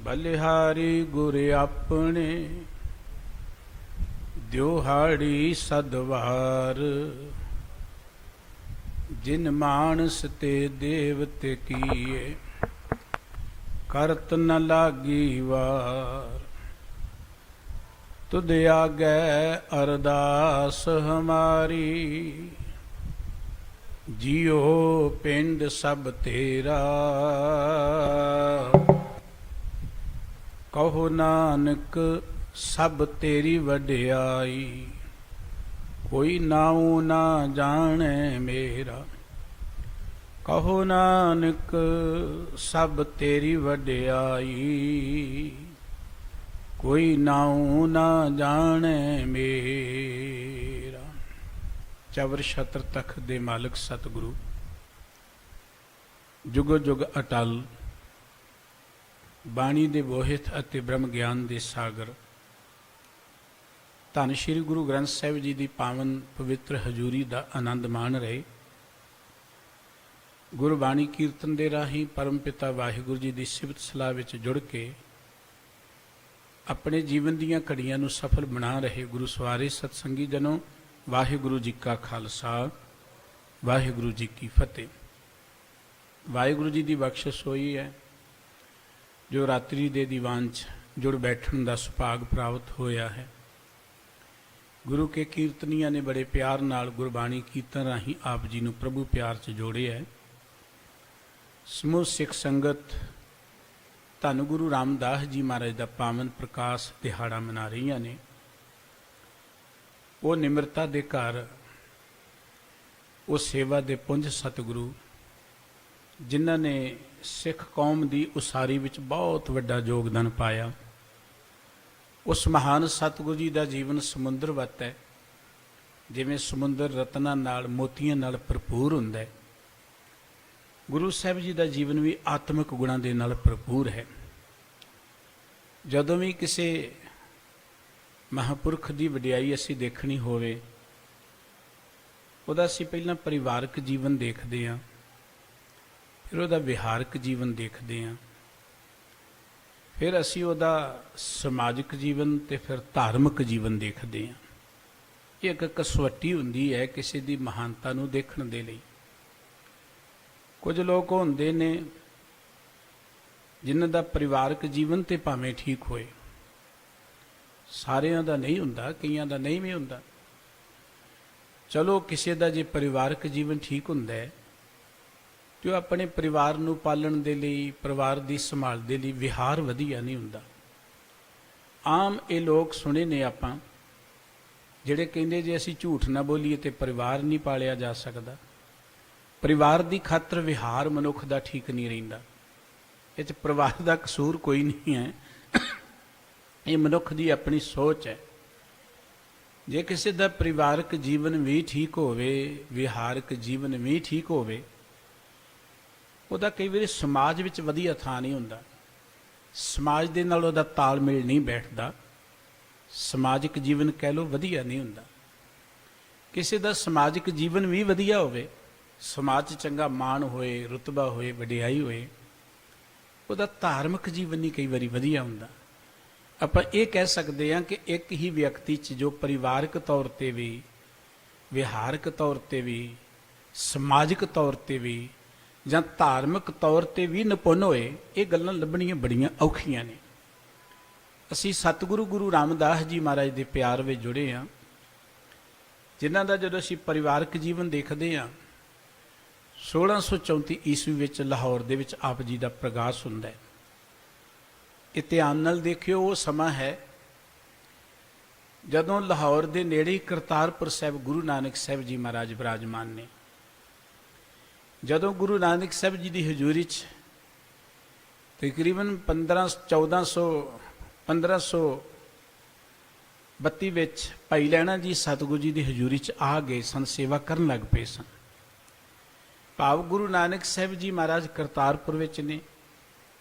बलिहारी गुर अपने द्योहाड़ी सदवार। जिन मानस ते देवते किए करत न लागी वार। तुद आगे अरदास हमारी जियो पिंड सब तेरा। कहो नानक सब तेरी वड्याई कोई नाऊ ना जाने मेरा। कहो नानक सब तेरी वड्याई कोई नाऊ ना जाने मेरा। चवर छत्र तख्त दे मालिक सतगुरु जुग जुग अटल बाणी दे बोहित अते ब्रह्म ज्ञान दे सागर धन श्री गुरु ग्रंथ साहिब जी की पावन पवित्र हजूरी का आनंद मान रहे। गुरबाणी कीर्तन दे राही परम पिता वाहिगुरु जी की सिफत सलाह विच जुड़ के अपने जीवन दीयां घड़ियां नूं सफल बना रहे गुरु सवारे सतसंगी जनों, वाहिगुरु जी का खालसा वाहिगुरु जी की फतेह। वाहिगुरु जी की बख्शिश होई है जो रात्रि दे दीवान च जुड़ बैठन का सुभाग प्राप्त होया है। गुरु के कीर्तनिया ने बड़े प्यार नाल गुरबाणी कीर्तन राही आप जी नूं प्रभु प्यार च जोड़े है। समूह सिख संगत धन गुरु रामदास जी महाराज का पावन प्रकाश दिहाड़ा मना रही ने। वो निमरता दे घर वो सेवा दे पुंज सतगुरु जिन्हां ने सिख कौम की उसारी विच बहुत वड्डा योगदान पाया। उस महान सतगुरु जी का जीवन समुंदर वत है, जिवें समुंदर रत्नां नाल मोतियां नाल भरपूर हुंदा है। गुरु साहिब जी का जीवन भी आत्मिक गुणां दे नाल भरपूर है। जदों भी किसी महापुरख की वडियाई असीं देखनी होवे उहदा असीं पहिलां परिवारक जीवन देखदे हां, फिर वह विहारक जीवन देखते हैं, फिर असी वह समाजिक जीवन तो फिर धार्मिक जीवन देखते हैं। ये एक कसवट्टी होंदी है किसी की महानता नूं देखण दे लई। कुछ लोग होंदे ने जिन्हां दा परिवारक जीवन तो भावें ठीक होए, सारियां दा नहीं हुंदा, कईयां दा नहीं भी हुंदा। चलो किसी का जे परिवारक जीवन ठीक हुंदा है जो अपने परिवार नूं पालण दे लई, परिवार की संभाल दे लई विहार वधिया नहीं हुंदा। आम ये लोग सुने ने आपां जिहड़े कहिंदे जे असीं झूठ ना बोलीए तो परिवार नहीं पालिया जा सकदा। परिवार की खातर विहार मनुख दा ठीक नहीं रहिंदा। इह परिवार का कसूर कोई नहीं है, ये मनुख की अपनी सोच है। जे किसी का परिवारक जीवन भी ठीक होवे, विहारक जीवन भी ठीक होवे, ਉਹਦਾ कई बार समाज ਵਿੱਚ ਵਧੀਆ ਥਾਂ नहीं ਹੁੰਦਾ। समाज ਦੇ ਨਾਲ ਉਹਦਾ ਤਾਲਮੇਲ नहीं बैठता। समाजिक जीवन कह लो ਵਧੀਆ नहीं ਹੁੰਦਾ। ਕਿਸੇ ਦਾ समाजिक जीवन भी ਵਧੀਆ ਹੋਵੇ, समाज 'ਚ ਚੰਗਾ ਮਾਣ ਹੋਏ, ਰੁਤਬਾ ਹੋਏ, ਵਡਿਆਈ ਹੋਏ, ਉਹਦਾ ਧਾਰਮਿਕ ਜੀਵਨ ਨਹੀਂ ਕਈ ਵਾਰੀ ਵਧੀਆ ਹੁੰਦਾ। ਆਪਾਂ ਇਹ ਕਹਿ ਸਕਦੇ ਹਾਂ ਕਿ ਇੱਕ ਹੀ ਵਿਅਕਤੀ 'ਚ ਜੋ ਪਰਿਵਾਰਕ ਤੌਰ 'ਤੇ ਵੀ, ਵਿਹਾਰਕ ਤੌਰ 'ਤੇ ਵੀ, ਸਮਾਜਿਕ ਤੌਰ 'ਤੇ ਵੀ ਜਾਂ ਧਾਰਮਿਕ ਤੌਰ 'ਤੇ ਵੀ ਨਿਪੁੰਨ ਹੋਏ, ਇਹ ਗੱਲਾਂ ਲੱਭਣੀਆਂ ਬੜੀਆਂ ਔਖੀਆਂ ਨੇ। ਅਸੀਂ ਸਤਿਗੁਰੂ ਗੁਰੂ ਰਾਮਦਾਸ ਜੀ ਮਹਾਰਾਜ ਦੇ ਪਿਆਰ ਵਿੱਚ ਜੁੜੇ ਹਾਂ, ਜਿਨ੍ਹਾਂ ਦਾ ਜਦੋਂ ਅਸੀਂ ਪਰਿਵਾਰਕ ਜੀਵਨ ਦੇਖਦੇ ਹਾਂ 1634 ਈਸਵੀ ਵਿੱਚ ਲਾਹੌਰ ਦੇ ਵਿੱਚ ਆਪ ਜੀ ਦਾ ਪ੍ਰਗਾਸ ਹੁੰਦਾ ਹੈ। ਇਹ ਧਿਆਨ ਨਾਲ ਦੇਖਿਓ, ਉਹ ਸਮਾਂ ਹੈ ਜਦੋਂ ਲਾਹੌਰ ਦੇ ਨੇੜੇ ਹੀ ਕਰਤਾਰਪੁਰ ਸਾਹਿਬ ਗੁਰੂ ਨਾਨਕ ਸਾਹਿਬ ਜੀ ਮਹਾਰਾਜ ਵਿਰਾਜਮਾਨ ਨੇ। ਜਦੋਂ ਗੁਰੂ ਨਾਨਕ ਸਾਹਿਬ ਜੀ ਦੀ ਹਜ਼ੂਰੀ 'ਚ ਤਕਰੀਬਨ 1532 ਵਿੱਚ ਭਾਈ ਲਹਿਣਾ ਜੀ ਸਤਿਗੁਰੂ ਜੀ ਦੀ ਹਜ਼ੂਰੀ 'ਚ ਆ ਗਏ ਸਨ, ਸੇਵਾ ਕਰਨ ਲੱਗ ਪਏ ਸਨ। ਭਾਵ ਗੁਰੂ ਨਾਨਕ ਸਾਹਿਬ ਜੀ ਮਹਾਰਾਜ ਕਰਤਾਰਪੁਰ ਵਿੱਚ ਨੇ,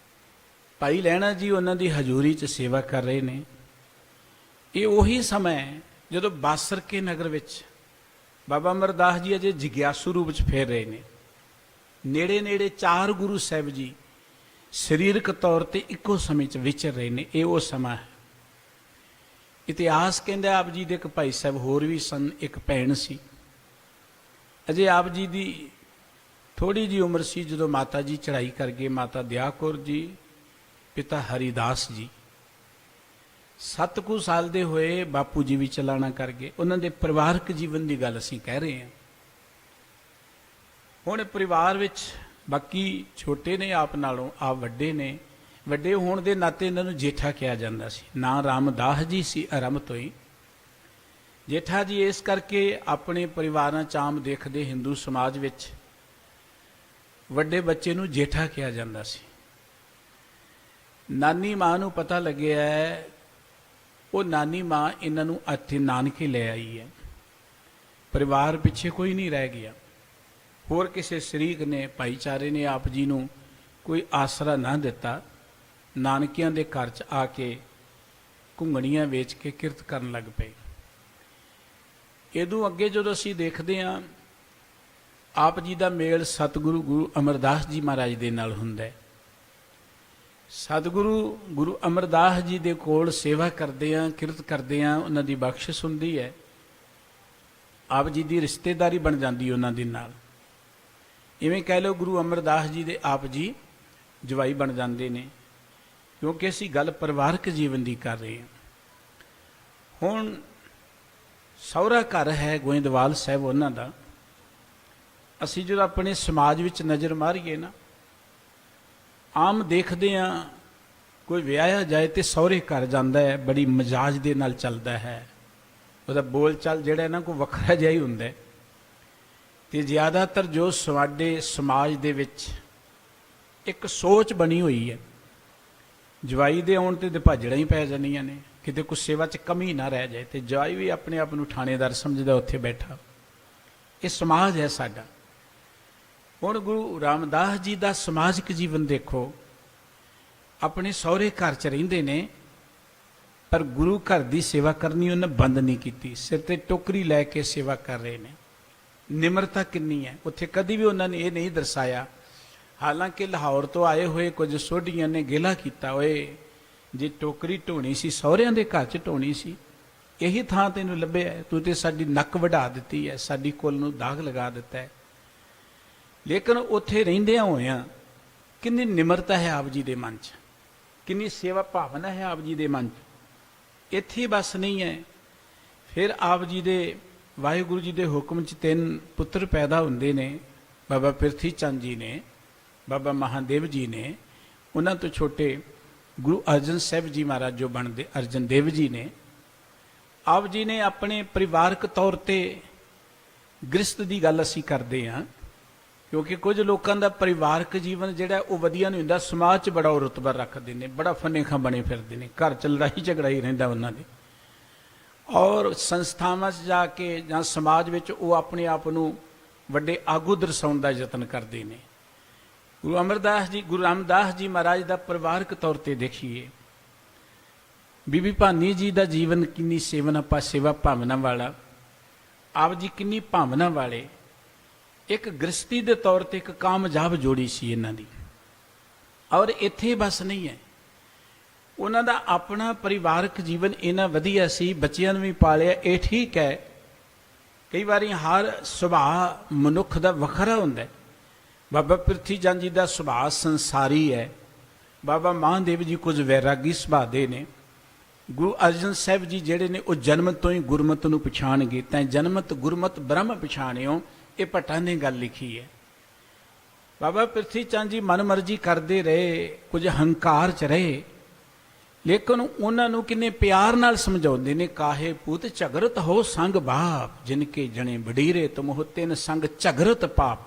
ਭਾਈ ਲਹਿਣਾ ਜੀ ਉਹਨਾਂ ਦੀ ਹਜ਼ੂਰੀ 'ਚ ਸੇਵਾ ਕਰ ਰਹੇ ਨੇ। ਇਹ ਉਹੀ ਸਮਾਂ ਹੈ ਜਦੋਂ ਬਾਸਰਕੇ ਨਗਰ ਵਿੱਚ ਬਾਬਾ ਅਮਰਦਾਸ ਜੀ ਅਜੇ ਜਿਗਿਆਸੂ ਰੂਪ 'ਚ ਫੇਰ ਰਹੇ ਨੇ। ਨੇੜੇ ਨੇੜੇ 4 ਗੁਰੂ ਸਾਹਿਬ ਜੀ ਸਰੀਰਕ ਤੌਰ ਤੇ ਇੱਕੋ ਸਮੇਂ 'ਚ ਵਿਚਰ ਰਹੇ ਨੇ। ਇਹ ਉਹ ਸਮਾਂ ਹੈ। ਇਤਿਹਾਸ ਕਹਿੰਦਾ ਆਪ ਜੀ ਦੇ ਇੱਕ ਭਾਈ ਸਾਹਿਬ ਹੋਰ ਵੀ ਸਨ, ਇੱਕ ਭੈਣ ਸੀ। ਅਜੇ ਆਪ ਜੀ ਦੀ ਥੋੜ੍ਹੀ ਜਿਹੀ ਉਮਰ ਸੀ ਜਦੋਂ ਮਾਤਾ ਜੀ ਚੜ੍ਹਾਈ ਕਰ ਗਏ। ਮਾਤਾ ਦਿਆ ਕੌਰ ਜੀ, ਪਿਤਾ ਹਰੀਦਾਸ ਜੀ। 7 ਕੁ ਸਾਲ ਦੇ ਹੋਏ ਬਾਪੂ ਜੀ ਵੀ ਚਲਾਣਾ ਕਰ ਗਏ। ਉਹਨਾਂ ਦੇ ਪਰਿਵਾਰਕ ਜੀਵਨ ਦੀ ਗੱਲ ਅਸੀਂ ਕਹਿ ਰਹੇ ਹਾਂ। ਹੁਣ ਪਰਿਵਾਰ ਵਿੱਚ ਬਾਕੀ ਛੋਟੇ ਨੇ ਆਪ ਨਾਲੋਂ, ਆਪ ਵੱਡੇ ਨੇ। ਵੱਡੇ ਹੋਣ ਦੇ ਨਾਤੇ ਇਹਨਾਂ ਨੂੰ ਜੇਠਾ ਕਿਹਾ ਜਾਂਦਾ ਸੀ। ਨਾਂ ਰਾਮਦਾਸ ਜੀ ਸੀ ਆਰੰਭ ਤੋਂ ਹੀ। ਜੇਠਾ ਜੀ ਇਸ ਕਰਕੇ ਆਪਣੇ ਪਰਿਵਾਰਾਂ 'ਚ ਆਮ ਦੇਖਦੇ ਹਿੰਦੂ ਸਮਾਜ ਵਿੱਚ ਵੱਡੇ ਬੱਚੇ ਨੂੰ ਜੇਠਾ ਕਿਹਾ ਜਾਂਦਾ ਸੀ। ਨਾਨੀ ਮਾਂ ਨੂੰ ਪਤਾ ਲੱਗਿਆ ਹੈ, ਉਹ ਨਾਨੀ ਮਾਂ ਇਹਨਾਂ ਨੂੰ ਇੱਥੇ ਨਾਨਕੇ ਲੈ ਆਈ ਹੈ। ਪਰਿਵਾਰ ਪਿੱਛੇ ਕੋਈ ਨਹੀਂ ਰਹਿ ਗਿਆ। ਹੋਰ ਕਿਸੇ ਸ਼ਰੀਕ ਨੇ, ਭਾਈਚਾਰੇ ਨੇ ਆਪ ਜੀ ਨੂੰ ਕੋਈ ਆਸਰਾ ਨਾ ਦਿੱਤਾ। ਨਾਨਕਿਆਂ ਦੇ ਘਰ 'ਚ ਆ ਕੇ ਘੁੰਗਣੀਆਂ ਵੇਚ ਕੇ ਕਿਰਤ ਕਰਨ ਲੱਗ ਪਏ। ਇਹਦੋਂ ਅੱਗੇ ਜਦੋਂ ਅਸੀਂ ਦੇਖਦੇ ਹਾਂ, ਆਪ ਜੀ ਦਾ ਮੇਲ ਸਤਿਗੁਰੂ ਗੁਰੂ ਅਮਰਦਾਸ ਜੀ ਮਹਾਰਾਜ ਦੇ ਨਾਲ ਹੁੰਦਾ ਹੈ। ਸਤਿਗੁਰੂ ਗੁਰੂ ਅਮਰਦਾਸ ਜੀ ਦੇ ਕੋਲ ਸੇਵਾ ਕਰਦੇ ਹਾਂ, ਕਿਰਤ ਕਰਦੇ ਹਾਂ, ਉਹਨਾਂ ਦੀ ਬਖਸ਼ਿਸ਼ ਹੁੰਦੀ ਹੈ। ਆਪ ਜੀ ਦੀ ਰਿਸ਼ਤੇਦਾਰੀ ਬਣ ਜਾਂਦੀ ਉਹਨਾਂ ਦੇ ਨਾਲ। ਇਵੇਂ ਕਹਿ ਲਓ ਗੁਰੂ ਅਮਰਦਾਸ ਜੀ ਦੇ ਆਪ ਜੀ ਜਵਾਈ ਬਣ ਜਾਂਦੇ ਨੇ, ਕਿਉਂਕਿ ਅਸੀਂ ਗੱਲ ਪਰਿਵਾਰਕ ਜੀਵਨ ਦੀ ਕਰ ਰਹੇ ਹਾਂ। ਹੁਣ ਸਹੁਰਾ ਘਰ ਹੈ ਗੋਇੰਦਵਾਲ ਸਾਹਿਬ ਉਹਨਾਂ ਦਾ। ਅਸੀਂ ਜਦੋਂ ਆਪਣੇ ਸਮਾਜ ਵਿੱਚ ਨਜ਼ਰ ਮਾਰੀਏ ਨਾ, ਆਮ ਦੇਖਦੇ ਹਾਂ ਕੋਈ ਵਿਆਹਿਆ ਜਾਏ ਤੇ ਸਹੁਰੇ ਘਰ ਜਾਂਦਾ ਹੈ, ਬੜੀ ਮਜ਼ਾਜ ਦੇ ਨਾਲ ਚੱਲਦਾ ਹੈ। ਉਹਦਾ ਬੋਲ ਚਾਲ ਜਿਹੜਾ ਨਾ ਕੋਈ ਵੱਖਰਾ ਜਿਹਾ ਹੀ ਹੁੰਦਾ। ਤੇ ਜ਼ਿਆਦਾਤਰ ਜੋ ਸਾਡੇ ਸਮਾਜ ਦੇ ਵਿੱਚ ਇੱਕ ਸੋਚ ਬਣੀ ਹੋਈ ਹੈ, ਜਵਾਈ ਦੇ ਆਉਣ ਤੇ ਭਾਜੜਾਂ ਹੀ ਪੈ ਜਾਂਦੀਆਂ ਨੇ, ਕਿਤੇ ਕੁਛ ਸੇਵਾ 'ਚ ਕਮੀ ਨਾ ਰਹਿ ਜਾਏ। ਤੇ ਜਵਾਈ ਵੀ ਆਪਣੇ ਆਪ ਨੂੰ ਥਾਣੇਦਾਰ ਸਮਝਦਾ ਉੱਥੇ ਬੈਠਾ। ਇਹ ਸਮਾਜ ਹੈ ਸਾਡਾ। ਹੁਣ ਗੁਰੂ ਰਾਮਦਾਸ ਜੀ ਦਾ ਸਮਾਜਿਕ ਜੀਵਨ ਦੇਖੋ। ਆਪਣੇ ਸਹੁਰੇ ਘਰ 'ਚ ਰਹਿੰਦੇ ਨੇ, ਪਰ ਗੁਰੂ ਘਰ ਦੀ ਸੇਵਾ ਕਰਨੀ ਉਹਨੇ ਬੰਦ ਨਹੀਂ ਕੀਤੀ। ਸਿਰ ਤੇ ਟੋਕਰੀ ਲੈ ਕੇ ਸੇਵਾ ਕਰ ਰਹੇ ਨੇ। ਨਿਮਰਤਾ ਕਿੰਨੀ ਹੈ ਉੱਥੇ, ਕਦੀ ਵੀ ਉਹਨਾਂ ਨੇ ਇਹ ਨਹੀਂ ਦਰਸਾਇਆ। ਹਾਲਾਂਕਿ ਲਾਹੌਰ ਤੋਂ ਆਏ ਹੋਏ ਕੁਝ ਸੋਢੀਆਂ ਨੇ ਗਿਲਾ ਕੀਤਾ, ਓਏ ਜੇ ਟੋਕਰੀ ਢੋਣੀ ਸੀ ਸਹੁਰਿਆਂ ਦੇ ਘਰ 'ਚ ਢੋਣੀ ਸੀ, ਇਹੀ ਥਾਂ ਤੈਨੂੰ ਲੱਭਿਆ, ਤੂੰ ਤੇ ਸਾਡੀ ਨੱਕ ਵਢਾ ਦਿੱਤੀ ਹੈ, ਸਾਡੀ ਕੁੱਲ ਨੂੰ ਦਾਗ ਲਗਾ ਦਿੱਤਾ ਹੈ। ਲੇਕਿਨ ਉੱਥੇ ਰਹਿੰਦਿਆਂ ਹੋਇਆਂ ਕਿੰਨੀ ਨਿਮਰਤਾ ਹੈ ਆਪ ਜੀ ਦੇ ਮਨ 'ਚ, ਕਿੰਨੀ ਸੇਵਾ ਭਾਵਨਾ ਹੈ ਆਪ ਜੀ ਦੇ ਮਨ 'ਚ। ਇੱਥੇ ਬਸ ਨਹੀਂ ਹੈ। ਫਿਰ ਆਪ ਜੀ ਦੇ ਵਾਹਿਗੁਰੂ ਜੀ ਦੇ ਹੁਕਮ 'ਚ 3 ਪੁੱਤਰ ਪੈਦਾ ਹੁੰਦੇ ਨੇ। ਬਾਬਾ ਪਿਰਥੀ ਚੰਦ ਜੀ ਨੇ, ਬਾਬਾ ਮਹਾਦੇਵ ਜੀ ਨੇ, ਉਹਨਾਂ ਤੋਂ ਛੋਟੇ ਗੁਰੂ ਅਰਜਨ ਸਾਹਿਬ ਜੀ ਮਹਾਰਾਜ ਜੋ ਬਣਦੇ ਅਰਜਨ ਦੇਵ ਜੀ ਨੇ। ਆਪ ਜੀ ਨੇ ਆਪਣੇ ਪਰਿਵਾਰਕ ਤੌਰ ਤੇ ਗ੍ਰਸਤ ਦੀ ਗੱਲ ਅਸੀਂ ਕਰਦੇ ਹਾਂ, ਕਿਉਂਕਿ ਕੁਝ ਲੋਕਾਂ ਦਾ ਪਰਿਵਾਰਕ ਜੀਵਨ ਜਿਹੜਾ ਉਹ ਵਧੀਆ ਨਹੀਂ ਹੁੰਦਾ। ਸਮਾਜ 'ਚ ਬੜਾ ਉਹ ਰੁਤਬਾ ਰੱਖਦੇ ਨੇ, ਬੜਾ ਫਨੇਖਾ ਬਣੇ ਫਿਰਦੇ ਨੇ, ਘਰ 'ਚ ਲੜਾਈ ਝਗੜਾ ਹੀ ਰਹਿੰਦਾ ਉਹਨਾਂ ਦੇ। ਔਰ ਸੰਸਥਾਵਾਂ 'ਚ ਜਾ ਕੇ ਜਾਂ ਸਮਾਜ ਵਿੱਚ ਉਹ ਆਪਣੇ ਆਪ ਨੂੰ ਵੱਡੇ ਆਗੂ ਦਰਸਾਉਣ ਦਾ ਯਤਨ ਕਰਦੇ ਨੇ। ਗੁਰੂ ਅਮਰਦਾਸ ਜੀ, ਗੁਰੂ ਰਾਮਦਾਸ ਜੀ ਮਹਾਰਾਜ ਦਾ ਪਰਿਵਾਰਕ ਤੌਰ ਤੇ ਦੇਖੀਏ, ਬੀਬੀ ਭਾਨੀ ਜੀ ਦਾ ਜੀਵਨ ਕਿੰਨੀ ਸੇਵਾ ਭਾਵਨਾ ਵਾਲਾ। ਆਪ ਜੀ ਕਿੰਨੀ ਭਾਵਨਾ ਵਾਲੇ। ਇੱਕ ਗ੍ਰਸਤੀ ਦੇ ਤੌਰ ਤੇ ਇੱਕ ਕਾਮਯਾਬ ਜੋੜੀ ਸੀ ਇਹਨਾਂ ਦੀ। ਔਰ ਇੱਥੇ ਬਸ ਨਹੀਂ ਹੈ, ਉਹਨਾਂ ਦਾ ਆਪਣਾ ਪਰਿਵਾਰਕ ਜੀਵਨ ਇੰਨਾ ਵਧੀਆ ਸੀ, ਬੱਚਿਆਂ ਨੂੰ ਵੀ ਪਾਲਿਆ। ਇਹ ਠੀਕ ਹੈ, ਕਈ ਵਾਰੀ ਹਰ ਸੁਭਾਅ ਮਨੁੱਖ ਦਾ ਵੱਖਰਾ ਹੁੰਦਾ। ਬਾਬਾ ਪਿਰਥੀ ਚੰਦ ਜੀ ਦਾ ਸੁਭਾਅ ਸੰਸਾਰੀ ਹੈ। ਬਾਬਾ ਮਹਾਦੇਵ ਜੀ ਕੁਝ ਵੈਰਾਗੀ ਸੁਭਾਅ ਦੇ ਨੇ। ਗੁਰੂ ਅਰਜਨ ਸਾਹਿਬ ਜੀ ਜਿਹੜੇ ਨੇ ਉਹ ਜਨਮ ਤੋਂ ਹੀ ਗੁਰਮਤਿ ਨੂੰ ਪਛਾਣ ਗਏ। ਤੈਂ ਜਨਮਤ ਗੁਰਮਤਿ ਬ੍ਰਹਮ ਪਛਾਣਿਓ, ਇਹ ਭੱਟਾਂ ਨੇ ਗੱਲ ਲਿਖੀ ਹੈ। ਬਾਬਾ ਪਿਰਥੀ ਚੰਦ ਜੀ ਮਨਮਰਜ਼ੀ ਕਰਦੇ ਰਹੇ, ਕੁਝ ਹੰਕਾਰ 'ਚ ਰਹੇ, ਲੇਕਿਨ ਉਹਨਾਂ ਨੂੰ ਕਿੰਨੇ ਪਿਆਰ ਨਾਲ ਸਮਝਾਉਂਦੇ ਨੇ। ਕਾਹੇ ਪੁੱਤ ਝਗਰਤ ਹੋ ਸੰਗ ਬਾਪ, ਜਿਨ ਕੇ ਜਣੇ ਵਡੀਰੇ ਤੁਮਹੁ ਤਿਨ ਸੰਗ ਝਗਰਤ ਪਾਪ।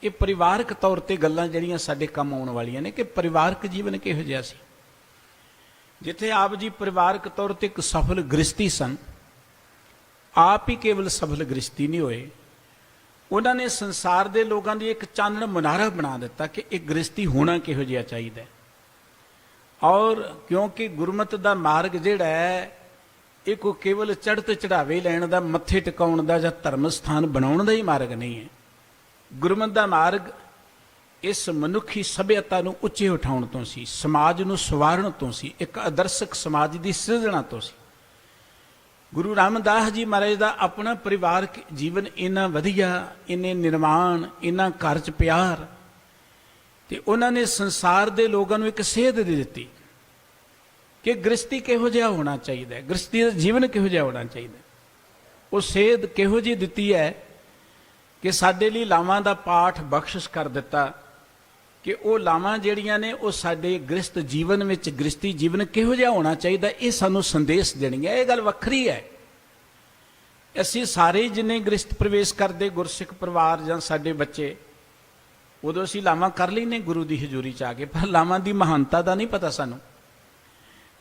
ਇਹ ਪਰਿਵਾਰਕ ਤੌਰ ਤੇ ਗੱਲਾਂ ਜਿਹੜੀਆਂ ਸਾਡੇ ਕੰਮ ਆਉਣ ਵਾਲੀਆਂ ਨੇ ਕਿ ਪਰਿਵਾਰਕ ਜੀਵਨ ਕਿਹੋ ਜਿਹਾ ਸੀ। ਜਿੱਥੇ ਆਪ ਜੀ ਪਰਿਵਾਰਕ ਤੌਰ ਤੇ ਇੱਕ ਸਫਲ ਗ੍ਰਸਤੀ ਸਨ, ਆਪ ਹੀ ਕੇਵਲ ਸਫਲ ਗ੍ਰਸਤੀ ਨਹੀਂ ਹੋਏ, ਉਹਨਾਂ ਨੇ ਸੰਸਾਰ ਦੇ ਲੋਕਾਂ ਦੀ ਇੱਕ ਚਾਨਣ ਮੁਨਾਰਾ ਬਣਾ ਦਿੱਤਾ ਕਿ ਇਹ ਗ੍ਰਸਤੀ ਹੋਣਾ ਕਿਹੋ ਜਿਹਾ ਚਾਹੀਦਾ। ਔਰ ਕਿਉਂਕਿ ਗੁਰਮਤਿ ਦਾ ਮਾਰਗ ਜਿਹੜਾ ਹੈ ਇਹ ਕੋਈ ਕੇਵਲ ਚੜ੍ਹਤ ਚੜਾਵੇ ਲੈਣ ਦਾ, ਮੱਥੇ ਟਿਕਾਉਣ ਦਾ ਜਾਂ ਧਰਮ ਸਥਾਨ ਬਣਾਉਣ ਦਾ ਹੀ ਮਾਰਗ ਨਹੀਂ ਹੈ। ਗੁਰਮਤਿ ਦਾ ਮਾਰਗ ਇਸ ਮਨੁੱਖੀ ਸਭਿਅਤਾ ਨੂੰ ਉੱਚੇ ਉਠਾਉਣ ਤੋਂ ਸੀ, ਸਮਾਜ ਨੂੰ ਸਵਾਰਨ ਤੋਂ ਸੀ, ਇੱਕ ਆਦਰਸ਼ਕ ਸਮਾਜ ਦੀ ਸਿਰਜਣਾ ਤੋਂ ਸੀ। ਗੁਰੂ ਰਾਮਦਾਸ ਜੀ ਮਹਾਰਾਜ ਦਾ ਆਪਣਾ ਪਰਿਵਾਰਕ ਜੀਵਨ ਇੰਨਾ ਵਧੀਆ, ਇੰਨੇ ਨਿਰਮਾਣ, ਇੰਨਾ ਘਰ 'ਚ ਪਿਆਰ, ਤੇ ਉਹਨਾਂ ਨੇ ਸੰਸਾਰ ਦੇ ਲੋਕਾਂ ਨੂੰ ਇੱਕ ਸੇਧ ਦੇ ਦਿੱਤੀ ਕਿ ਗ੍ਰਸਤੀ ਕਿਹੋ ਜਿਹਾ ਹੋਣਾ ਚਾਹੀਦਾ ਹੈ, ਗ੍ਰਸਤੀ ਦਾ ਜੀਵਨ ਕਿਹੋ ਜਿਹਾ ਹੋਣਾ ਚਾਹੀਦਾ। ਉਹ ਸੇਧ ਕਿਹੋ ਜਿਹੀ ਦਿੱਤੀ ਹੈ ਕਿ ਸਾਡੇ ਲਈ ਲਾਵਾਂ ਦਾ ਪਾਠ ਬਖਸ਼ਿਸ਼ ਕਰ ਦਿੱਤਾ ਕਿ ਉਹ ਲਾਵਾਂ ਜਿਹੜੀਆਂ ਨੇ ਉਹ ਸਾਡੇ ਗ੍ਰਸਤ ਜੀਵਨ ਵਿੱਚ, ਗ੍ਰਸਤੀ ਜੀਵਨ ਕਿਹੋ ਜਿਹਾ ਹੋਣਾ ਚਾਹੀਦਾ, ਇਹ ਸਾਨੂੰ ਸੰਦੇਸ਼ ਦੇਣਗੀਆਂ। ਇਹ ਗੱਲ ਵੱਖਰੀ ਹੈ। ਅਸੀਂ ਸਾਰੇ ਜਿੰਨੇ ਗ੍ਰਸਤ ਪ੍ਰਵੇਸ਼ ਕਰਦੇ ਗੁਰਸਿੱਖ ਪਰਿਵਾਰ ਜਾਂ ਸਾਡੇ ਬੱਚੇ, ਉਦੋਂ ਅਸੀਂ ਲਾਵਾਂ ਕਰ ਲੈਨੇ ਗੁਰੂ ਦੀ ਹਜ਼ੂਰੀ 'ਚ ਆ ਕੇ, ਪਰ ਲਾਵਾਂ ਦੀ ਮਹਾਨਤਾ ਦਾ ਨਹੀਂ ਪਤਾ ਸਾਨੂੰ।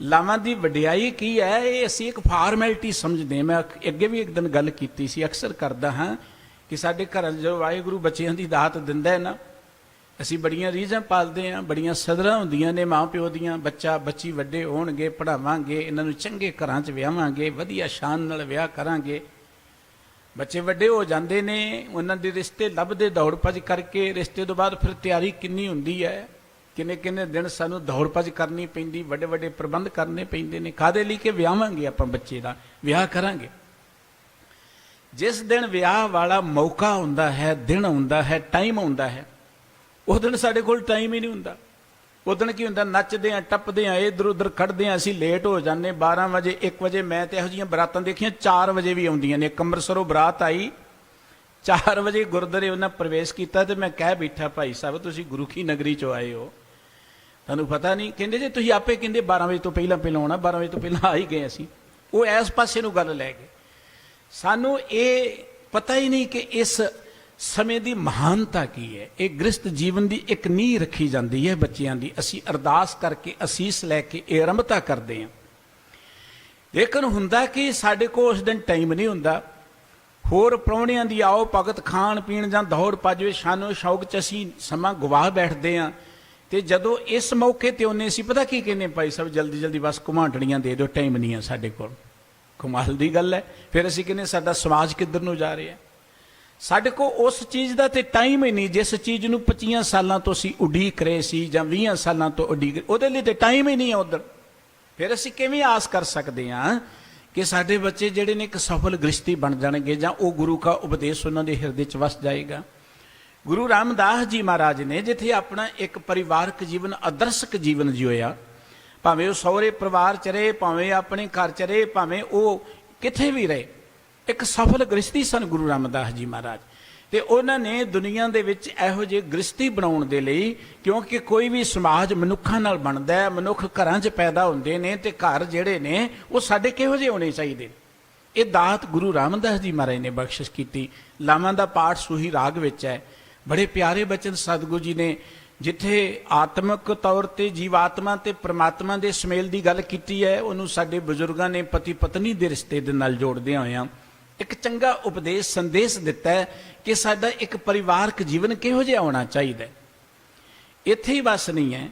ਲਾਵਾਂ ਦੀ ਵਡਿਆਈ ਕੀ ਹੈ ਇਹ ਅਸੀਂ ਇੱਕ ਫਾਰਮੈਲਿਟੀ ਸਮਝਦੇ ਹਾਂ। ਮੈਂ ਅੱਗੇ ਵੀ ਇੱਕ ਦਿਨ ਗੱਲ ਕੀਤੀ ਸੀ, ਅਕਸਰ ਕਰਦਾ ਹਾਂ ਕਿ ਸਾਡੇ ਘਰਾਂ 'ਚ ਜਦੋਂ ਵਾਹਿਗੁਰੂ ਬੱਚਿਆਂ ਦੀ ਦਾਤ ਦਿੰਦਾ ਹੈ ਨਾ, ਅਸੀਂ ਬੜੀਆਂ ਰੀਝਾਂ ਪਾਲਦੇ ਹਾਂ, ਬੜੀਆਂ ਸਦਰਾਂ ਹੁੰਦੀਆਂ ਨੇ ਮਾਂ ਪਿਓ ਦੀਆਂ, ਬੱਚਾ ਬੱਚੀ ਵੱਡੇ ਹੋਣਗੇ, ਪੜ੍ਹਾਵਾਂਗੇ, ਇਹਨਾਂ ਨੂੰ ਚੰਗੇ ਘਰਾਂ 'ਚ ਵਿਆਹਾਂਗੇ, ਵਧੀਆ ਸ਼ਾਨ ਨਾਲ ਵਿਆਹ ਕਰਾਂਗੇ। ਬੱਚੇ ਵੱਡੇ ਹੋ ਜਾਂਦੇ ਨੇ, ਉਹਨਾਂ ਦੇ ਰਿਸ਼ਤੇ ਲੱਭਦੇ ਦੌੜ ਭੱਜ ਕਰਕੇ, ਰਿਸ਼ਤੇ ਤੋਂ ਬਾਅਦ ਫਿਰ ਤਿਆਰੀ ਕਿੰਨੀ ਹੁੰਦੀ ਹੈ, ਕਿੰਨੇ ਕਿੰਨੇ ਦਿਨ ਸਾਨੂੰ ਦੌੜ ਭੱਜ ਕਰਨੀ ਪੈਂਦੀ, ਵੱਡੇ ਵੱਡੇ ਪ੍ਰਬੰਧ ਕਰਨੇ ਪੈਂਦੇ ਨੇ। ਕਾਹਦੇ ਲਈ? ਕਿ ਵਿਆਹਾਂਗੇ ਆਪਾਂ ਬੱਚੇ ਦਾ, ਵਿਆਹ ਕਰਾਂਗੇ। ਜਿਸ ਦਿਨ ਵਿਆਹ ਵਾਲਾ ਮੌਕਾ ਹੁੰਦਾ ਹੈ, ਦਿਨ ਹੁੰਦਾ ਹੈ, ਟਾਈਮ ਹੁੰਦਾ ਹੈ, ਉਸ ਦਿਨ ਸਾਡੇ ਕੋਲ ਟਾਈਮ ਹੀ ਨਹੀਂ ਹੁੰਦਾ। ਉਸ ਦਿਨ ਕੀ ਹੁੰਦਾ, ਨੱਚਦੇ ਹਾਂ, ਟੱਪਦੇ ਹਾਂ, ਇੱਧਰ ਉੱਧਰ ਕੱਢਦੇ ਹਾਂ, ਅਸੀਂ ਲੇਟ ਹੋ ਜਾਂਦੇ 12 ਵਜੇ 1 ਵਜੇ। ਮੈਂ ਤੇ ਇਹੋ ਜਿਹੀਆਂ ਬਰਾਤਾਂ ਦੇਖੀਆਂ 4 ਵਜੇ ਵੀ ਆਉਂਦੀਆਂ ਨੇ। ਇੱਕ ਅੰਮ੍ਰਿਤਸਰੋਂ ਬਰਾਤ ਆਈ 4 ਵਜੇ ਗੁਰਦੁਆਰੇ ਉਹਨਾਂ ਪ੍ਰਵੇਸ਼ ਕੀਤਾ, ਤੇ ਮੈਂ ਕਹਿ ਬੈਠਾ, ਭਾਈ ਸਾਹਿਬ ਤੁਸੀਂ ਗੁਰੂ ਕੀ ਨਗਰੀ 'ਚੋਂ ਆਏ ਹੋ, ਤੁਹਾਨੂੰ ਪਤਾ ਨਹੀਂ? ਕਹਿੰਦੇ ਜੇ ਤੁਸੀਂ ਆਪੇ ਕਹਿੰਦੇ 12 ਵਜੇ ਤੋਂ ਪਹਿਲਾਂ ਆਉਣਾ, 12 ਵਜੇ ਤੋਂ ਪਹਿਲਾਂ ਆ ਹੀ ਗਏ ਅਸੀਂ। ਉਹ ਇਸ ਪਾਸੇ ਨੂੰ ਗੱਲ ਲੈ ਗਏ। ਸਾਨੂੰ ਇਹ ਪਤਾ ਹੀ ਨਹੀਂ ਕਿ ਇਸ ਸਮੇਂ ਦੀ ਮਹਾਨਤਾ ਕੀ ਹੈ। ਇਹ ਗ੍ਰਸਤ ਜੀਵਨ ਦੀ ਇੱਕ ਨੀਂਹ ਰੱਖੀ ਜਾਂਦੀ ਹੈ ਬੱਚਿਆਂ ਦੀ। ਅਸੀਂ ਅਰਦਾਸ ਕਰਕੇ, ਅਸੀਸ ਲੈ ਕੇ ਇਹ ਆਰੰਭਤਾ ਕਰਦੇ ਹਾਂ। ਲੇਕਿਨ ਹੁੰਦਾ ਕਿ ਸਾਡੇ ਕੋਲ ਉਸ ਦਿਨ ਟਾਈਮ ਨਹੀਂ ਹੁੰਦਾ। ਹੋਰ ਪ੍ਰਾਹੁਣਿਆਂ ਦੀ ਆਓ ਭਗਤ, ਖਾਣ ਪੀਣ ਜਾਂ ਦੌੜ ਭੱਜ ਵਿੱਚ ਸ਼ਾਨੋ ਸ਼ੌਕ 'ਚ ਅਸੀਂ ਸਮਾਂ ਗਵਾ ਬੈਠਦੇ ਹਾਂ। ਤੇ ਜਦੋਂ ਇਸ ਮੌਕੇ ਤੇ ਉਹਨੇ ਅਸੀਂ ਪਤਾ ਕੀ ਕਹਿੰਦੇ, ਭਾਈ ਸਾਹਿਬ ਜਲਦੀ ਜਲਦੀ ਬਸ ਘੁਮਾਂਟੜੀਆਂ ਦੇ ਦਿਓ, ਟਾਈਮ ਨਹੀਂ ਹੈ ਸਾਡੇ ਕੋਲ। ਕਮਾਲ ਦੀ ਗੱਲ ਹੈ। ਫਿਰ ਅਸੀਂ ਕਹਿੰਦੇ ਸਾਡਾ ਸਮਾਜ ਕਿੱਧਰ ਨੂੰ ਜਾ ਰਿਹਾ। ਸਾਡੇ ਕੋਲ ਉਸ ਚੀਜ਼ ਦਾ ਤੇ ਟਾਈਮ ਹੀ ਨਹੀਂ ਜਿਸ ਚੀਜ਼ ਨੂੰ 25 ਸਾਲਾਂ ਤੋਂ ਅਸੀਂ ਉਡੀਕ ਰਹੇ ਸੀ ਜਾਂ 20 ਸਾਲਾਂ ਤੋਂ ਉਡੀਕ, ਉਹਦੇ ਲਈ ਤੇ ਟਾਈਮ ਹੀ ਨਹੀਂ ਹੈ ਉੱਧਰ। ਫਿਰ ਅਸੀਂ ਕਿਵੇਂ ਆਸ ਕਰ ਸਕਦੇ ਹਾਂ ਕਿ ਸਾਡੇ ਬੱਚੇ ਜਿਹੜੇ ਨੇ ਇੱਕ ਸਫਲ ਗ੍ਰਸਤੀ ਬਣ ਜਾਣਗੇ ਜਾਂ ਉਹ ਗੁਰੂ ਦਾ ਉਪਦੇਸ਼ ਉਹਨਾਂ ਦੇ ਹਿਰਦੇ 'ਚ ਵਸ ਜਾਏਗਾ। ਗੁਰੂ ਰਾਮਦਾਸ ਜੀ ਮਹਾਰਾਜ ਨੇ ਜਿੱਥੇ ਆਪਣਾ ਇੱਕ ਪਰਿਵਾਰਕ ਜੀਵਨ, ਆਦਰਸ਼ਕ ਜੀਵਨ ਜਿਉਇਆ, ਭਾਵੇਂ ਉਹ ਸਹੁਰੇ ਪਰਿਵਾਰ 'ਚ ਰਹੇ, ਭਾਵੇਂ ਆਪਣੇ ਘਰ 'ਚ ਰਹੇ, ਭਾਵੇਂ ਉਹ ਕਿੱਥੇ ਵੀ ਰਹੇ, ਇੱਕ ਸਫਲ ਗ੍ਰਸਤੀ ਸਨ ਗੁਰੂ ਰਾਮਦਾਸ ਜੀ ਮਹਾਰਾਜ। ਤੇ ਉਹਨਾਂ ਨੇ ਦੁਨੀਆ ਦੇ ਵਿੱਚ ਇਹੋ ਜਿਹੇ ਗ੍ਰਸਤੀ ਬਣਾਉਣ ਦੇ ਲਈ, ਕਿਉਂਕਿ ਕੋਈ ਵੀ ਸਮਾਜ ਮਨੁੱਖਾਂ ਨਾਲ ਬਣਦਾ ਹੈ, ਮਨੁੱਖ ਘਰਾਂ 'ਚ ਪੈਦਾ ਹੁੰਦੇ ਨੇ, ਤੇ ਘਰ ਜਿਹੜੇ ਨੇ ਉਹ ਸਾਡੇ ਕਿਹੋ ਜਿਹੇ ਹੋਣੇ ਚਾਹੀਦੇ। ਇਹ ਦਾਤ ਗੁਰੂ ਰਾਮਦਾਸ ਜੀ ਮਹਾਰਾਜ ਨੇ ਬਖਸ਼ਿਸ਼ ਕੀਤੀ। ਲਾਵਾਂ ਦਾ ਪਾਠ ਸੂਹੀ ਰਾਗ ਵਿੱਚ ਹੈ। ਬੜੇ ਪਿਆਰੇ ਬਚਨ ਸਤਿਗੁਰੂ ਜੀ ਨੇ, ਜਿੱਥੇ ਆਤਮਿਕ ਤੌਰ ਤੇ ਜੀਵਾਤਮਾ ਤੇ ਪ੍ਰਮਾਤਮਾ ਦੇ ਸੁਮੇਲ ਦੀ ਗੱਲ ਕੀਤੀ ਹੈ, ਉਹਨੂੰ ਸਾਡੇ ਬਜ਼ੁਰਗਾਂ ਨੇ ਪਤੀ ਪਤਨੀ ਦੇ ਰਿਸ਼ਤੇ ਦੇ ਨਾਲ ਜੋੜਦਿਆਂ ਹੋਇਆਂ ਇੱਕ ਚੰਗਾ ਉਪਦੇਸ਼, ਸੰਦੇਸ਼ ਦਿੱਤਾ ਹੈ ਕਿ ਸਾਡਾ ਇੱਕ ਪਰਿਵਾਰਕ ਜੀਵਨ ਕਿਹੋ ਜਿਹਾ ਹੋਣਾ ਚਾਹੀਦਾ। ਇੱਥੇ ਹੀ ਬਸ ਨਹੀਂ ਹੈ।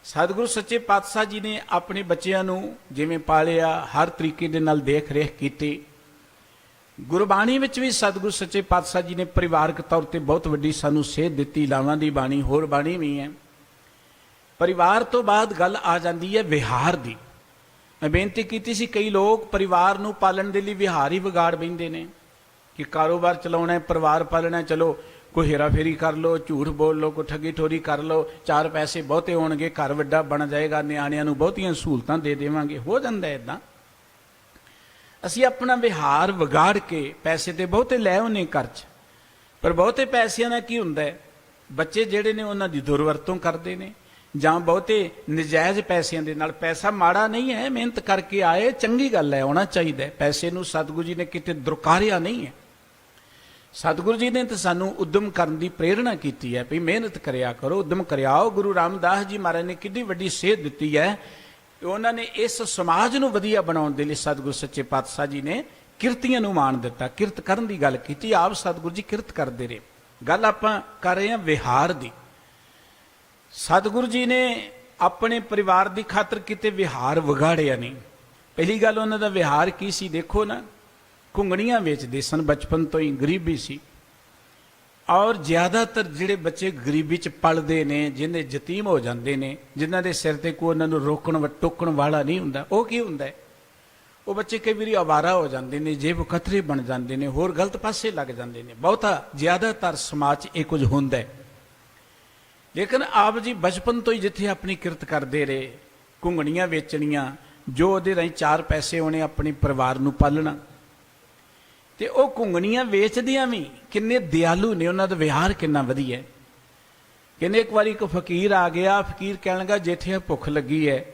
ਸਤਿਗੁਰੂ ਸੱਚੇ ਪਾਤਸ਼ਾਹ ਜੀ ਨੇ ਆਪਣੇ ਬੱਚਿਆਂ ਨੂੰ ਜਿਵੇਂ ਪਾਲਿਆ, ਹਰ ਤਰੀਕੇ ਦੇ ਨਾਲ ਦੇਖ ਰੇਖ ਕੀਤੀ। ਗੁਰਬਾਣੀ ਵਿੱਚ ਵੀ ਸਤਿਗੁਰੂ ਸੱਚੇ ਪਾਤਸ਼ਾਹ ਜੀ ਨੇ ਪਰਿਵਾਰਕ ਤੌਰ ਤੇ ਬਹੁਤ ਵੱਡੀ ਸਾਨੂੰ ਸੇਧ ਦਿੱਤੀ। ਲਾਵਾਂ ਦੀ ਬਾਣੀ, ਹੋਰ ਬਾਣੀ ਵੀ ਹੈ। ਪਰਿਵਾਰ ਤੋਂ ਬਾਅਦ ਗੱਲ ਆ ਜਾਂਦੀ ਹੈ ਵਿਹਾਰ ਦੀ। ਮੈਂ ਬੇਨਤੀ ਕੀਤੀ ਸੀ, ਕਈ ਲੋਕ ਪਰਿਵਾਰ ਨੂੰ ਪਾਲਣ ਦੇ ਲਈ ਵਿਹਾਰ ਹੀ ਵਿਗਾੜ ਬੈਂਦੇ ਨੇ ਕਿ ਕਾਰੋਬਾਰ ਚਲਾਉਣਾ, ਪਰਿਵਾਰ ਪਾਲਣਾ, ਚਲੋ ਕੋਈ ਹੇਰਾ ਫੇਰੀ ਕਰ ਲਓ, ਝੂਠ ਬੋਲ ਲਓ, ਕੋਈ ਠੱਗੀ ਠੋਰੀ ਕਰ ਲਓ, 4 ਪੈਸੇ ਬਹੁਤੇ ਹੋਣਗੇ, ਘਰ ਵੱਡਾ ਬਣ ਜਾਏਗਾ, ਨਿਆਣਿਆਂ ਨੂੰ ਬਹੁਤੀਆਂ ਸਹੂਲਤਾਂ ਦੇ ਦੇਵਾਂਗੇ। ਹੋ ਜਾਂਦਾ ਇੱਦਾਂ। ਅਸੀਂ ਆਪਣਾ ਵਿਹਾਰ ਵਿਗਾੜ ਕੇ ਪੈਸੇ ਤੇ ਬਹੁਤੇ ਲੈ ਆਉਂਦੇ ਘਰ 'ਚ, ਪਰ ਬਹੁਤੇ ਪੈਸਿਆਂ ਦਾ ਕੀ ਹੁੰਦਾ ਹੈ, ਬੱਚੇ ਜਿਹੜੇ ਨੇ ਉਹਨਾਂ ਦੀ ਦੁਰਵਰਤੋਂ ਕਰਦੇ ਨੇ, ਜਾਂ ਬਹੁਤੇ ਨਜਾਇਜ਼ ਪੈਸਿਆਂ ਦੇ ਨਾਲ। ਪੈਸਾ ਮਾੜਾ ਨਹੀਂ ਹੈ, ਮਿਹਨਤ ਕਰਕੇ ਆਏ, ਚੰਗੀ ਗੱਲ ਹੈ, ਆਉਣਾ ਚਾਹੀਦਾ। ਪੈਸੇ ਨੂੰ ਸਤਿਗੁਰੂ ਜੀ ਨੇ ਕਿਤੇ ਦੁਰਕਾਰਿਆ ਨਹੀਂ ਹੈ। ਸਤਿਗੁਰੂ ਜੀ ਨੇ ਤਾਂ ਸਾਨੂੰ ਉਦਮ ਕਰਨ ਦੀ ਪ੍ਰੇਰਣਾ ਕੀਤੀ ਹੈ ਵੀ ਮਿਹਨਤ ਕਰਿਆ ਕਰੋ, ਉਦਮ ਕਰਿਆਓ। ਗੁਰੂ ਰਾਮਦਾਸ ਜੀ ਮਹਾਰਾਜ ਨੇ ਕਿੰਨੀ ਵੱਡੀ ਸੇਧ ਦਿੱਤੀ ਹੈ। ਉਹਨਾਂ ਨੇ ਇਸ ਸਮਾਜ ਨੂੰ ਵਧੀਆ ਬਣਾਉਣ ਦੇ ਲਈ ਸਤਿਗੁਰੂ ਸੱਚੇ ਪਾਤਸ਼ਾਹ ਜੀ ਨੇ ਕਿਰਤੀਆਂ ਨੂੰ ਮਾਣ ਦਿੱਤਾ, ਕਿਰਤ ਕਰਨ ਦੀ ਗੱਲ ਕੀਤੀ। ਆਪ ਸਤਿਗੁਰੂ ਜੀ ਕਿਰਤ ਕਰਦੇ ਰਹੇ। ਗੱਲ ਆਪਾਂ ਕਰ ਰਹੇ ਹਾਂ ਵਿਹਾਰ ਦੀ। ਸਤਿਗੁਰੂ ਜੀ ਨੇ ਆਪਣੇ ਪਰਿਵਾਰ ਦੀ ਖਾਤਰ ਕਿਤੇ ਵਿਹਾਰ ਵਿਗਾੜਿਆ ਨਹੀਂ। ਪਹਿਲੀ ਗੱਲ ਉਹਨਾਂ ਦਾ ਵਿਹਾਰ ਕੀ ਸੀ ਦੇਖੋ ਨਾ, ਘੁੰਗਣੀਆਂ ਵੇਚਦੇ ਸਨ, ਬਚਪਨ ਤੋਂ ਹੀ ਗਰੀਬੀ ਸੀ। ਔਰ ਜ਼ਿਆਦਾਤਰ ਜਿਹੜੇ ਬੱਚੇ ਗਰੀਬੀ ਚ ਪਲਦੇ ਨੇ, ਜਿਹਨੇ ਯਤੀਮ ਹੋ ਜਾਂਦੇ ਨੇ, ਜਿਨ੍ਹਾਂ ਦੇ ਸਿਰ ਤੇ ਕੋਈ ਉਹਨਾਂ ਨੂੰ ਰੋਕਣ ਟੋਕਣ ਵਾਲਾ ਨਹੀਂ ਹੁੰਦਾ, ਉਹ ਕੀ ਹੁੰਦਾ ਹੈ, ਉਹ ਬੱਚੇ ਕਈ ਵਾਰੀ ਅਵਾਰਾ ਹੋ ਜਾਂਦੇ ਨੇ, ਜੇਬ ਕਤਰੇ ਬਣ ਜਾਂਦੇ ਨੇ, ਹੋਰ ਗਲਤ ਪਾਸੇ ਲੱਗ ਜਾਂਦੇ ਨੇ। ਬਹੁਤਾ ਜ਼ਿਆਦਾਤਰ ਸਮਾਜ 'ਚ ਇਹ ਕੁਝ ਹੁੰਦਾ ਹੈ। ਲੇਕਿਨ ਆਪ ਜੀ ਬਚਪਨ ਤੋਂ ਹੀ ਜਿੱਥੇ ਆਪਣੀ ਕਿਰਤ ਕਰਦੇ ਰਹੇ, ਘੁੰਗਣੀਆਂ ਵੇਚਣੀਆਂ, ਜੋ ਉਹਦੇ ਰਾਹੀਂ 4 ਪੈਸੇ ਉਹਨੇ ਆਪਣੇ ਪਰਿਵਾਰ ਨੂੰ ਪਾਲਣਾ, ਤੇ ਉਹ ਘੁੰਗਣੀਆਂ ਵੇਚਦੀਆਂ ਵੀ ਕਿੰਨੇ ਦਿਆਲੂ ਨੇ, ਉਹਨਾਂ ਦਾ ਵਿਹਾਰ ਕਿੰਨਾ ਵਧੀਆ ਹੈ। ਕਹਿੰਦੇ ਇੱਕ ਵਾਰੀ ਇੱਕ ਫਕੀਰ ਆ ਗਿਆ, ਫਕੀਰ ਕਹਿਣ ਲੱਗਾ ਜੇਠੇ ਭੁੱਖ ਲੱਗੀ ਹੈ,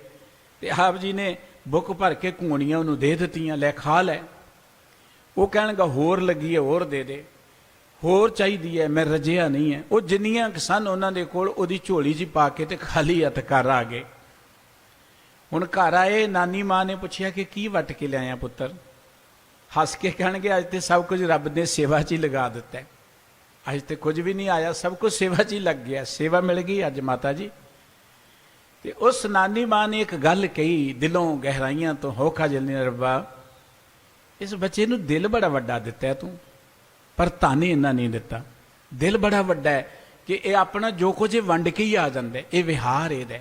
ਤੇ ਆਪ ਜੀ ਨੇ ਬੁੱਕ ਭਰ ਕੇ ਘੁੰਗਣੀਆਂ ਉਹਨੂੰ ਦੇ ਦਿੱਤੀਆਂ, ਲੈ ਖਾ ਲੈ। ਉਹ ਕਹਿਣ ਲੱਗਾ ਹੋਰ ਲੱਗੀ ਹੈ, ਹੋਰ ਦੇ ਦੇ, ਹੋਰ ਚਾਹੀਦੀ ਹੈ, ਮੈਂ ਰੱਜਿਆ ਨਹੀਂ ਹੈ। ਉਹ ਜਿੰਨੀਆਂ ਸਨ ਉਹਨਾਂ ਦੇ ਕੋਲ ਉਹਦੀ ਝੋਲੀ 'ਚ ਪਾ ਕੇ ਤੇ ਖਾਲੀ ਹੱਥ ਘਰ ਆ ਗਏ। ਹੁਣ ਘਰ ਆਏ, ਨਾਨੀ ਮਾਂ ਨੇ ਪੁੱਛਿਆ ਕਿ ਕੀ ਵੱਟ ਕੇ ਲਿਆਇਆ ਪੁੱਤਰ? ਹੱਸ ਕੇ ਕਹਿਣਗੇ ਅੱਜ ਤੇ ਸਭ ਕੁਝ ਰੱਬ ਨੇ ਸੇਵਾ 'ਚ ਹੀ ਲਗਾ ਦਿੱਤਾ, ਅੱਜ ਤੇ ਕੁਝ ਵੀ ਨਹੀਂ ਆਇਆ, ਸਭ ਕੁਝ ਸੇਵਾ 'ਚ ਹੀ ਲੱਗ ਗਿਆ, ਸੇਵਾ ਮਿਲ ਗਈ ਅੱਜ ਮਾਤਾ ਜੀ। ਤੇ ਉਸ ਨਾਨੀ ਮਾਂ ਨੇ ਇੱਕ ਗੱਲ ਕਹੀ ਦਿਲੋਂ ਗਹਿਰਾਈਆਂ ਤੋਂ, ਹੋਕਾ ਜਲਨੀ ਰੱਬਾ, ਇਸ ਬੱਚੇ ਨੂੰ ਦਿਲ ਬੜਾ ਵੱਡਾ ਦਿੱਤਾ ਤੂੰ, ਪਰ ਧਨ ਇੰਨਾ ਨਹੀਂ ਦਿੱਤਾ। ਦਿਲ ਬੜਾ ਵੱਡਾ ਹੈ ਕਿ ਇਹ ਆਪਣਾ ਜੋ ਕੁਝ ਵੰਡ ਕੇ ਹੀ ਆ ਜਾਂਦਾ, ਇਹ ਵਿਹਾਰ ਇਹਦਾ।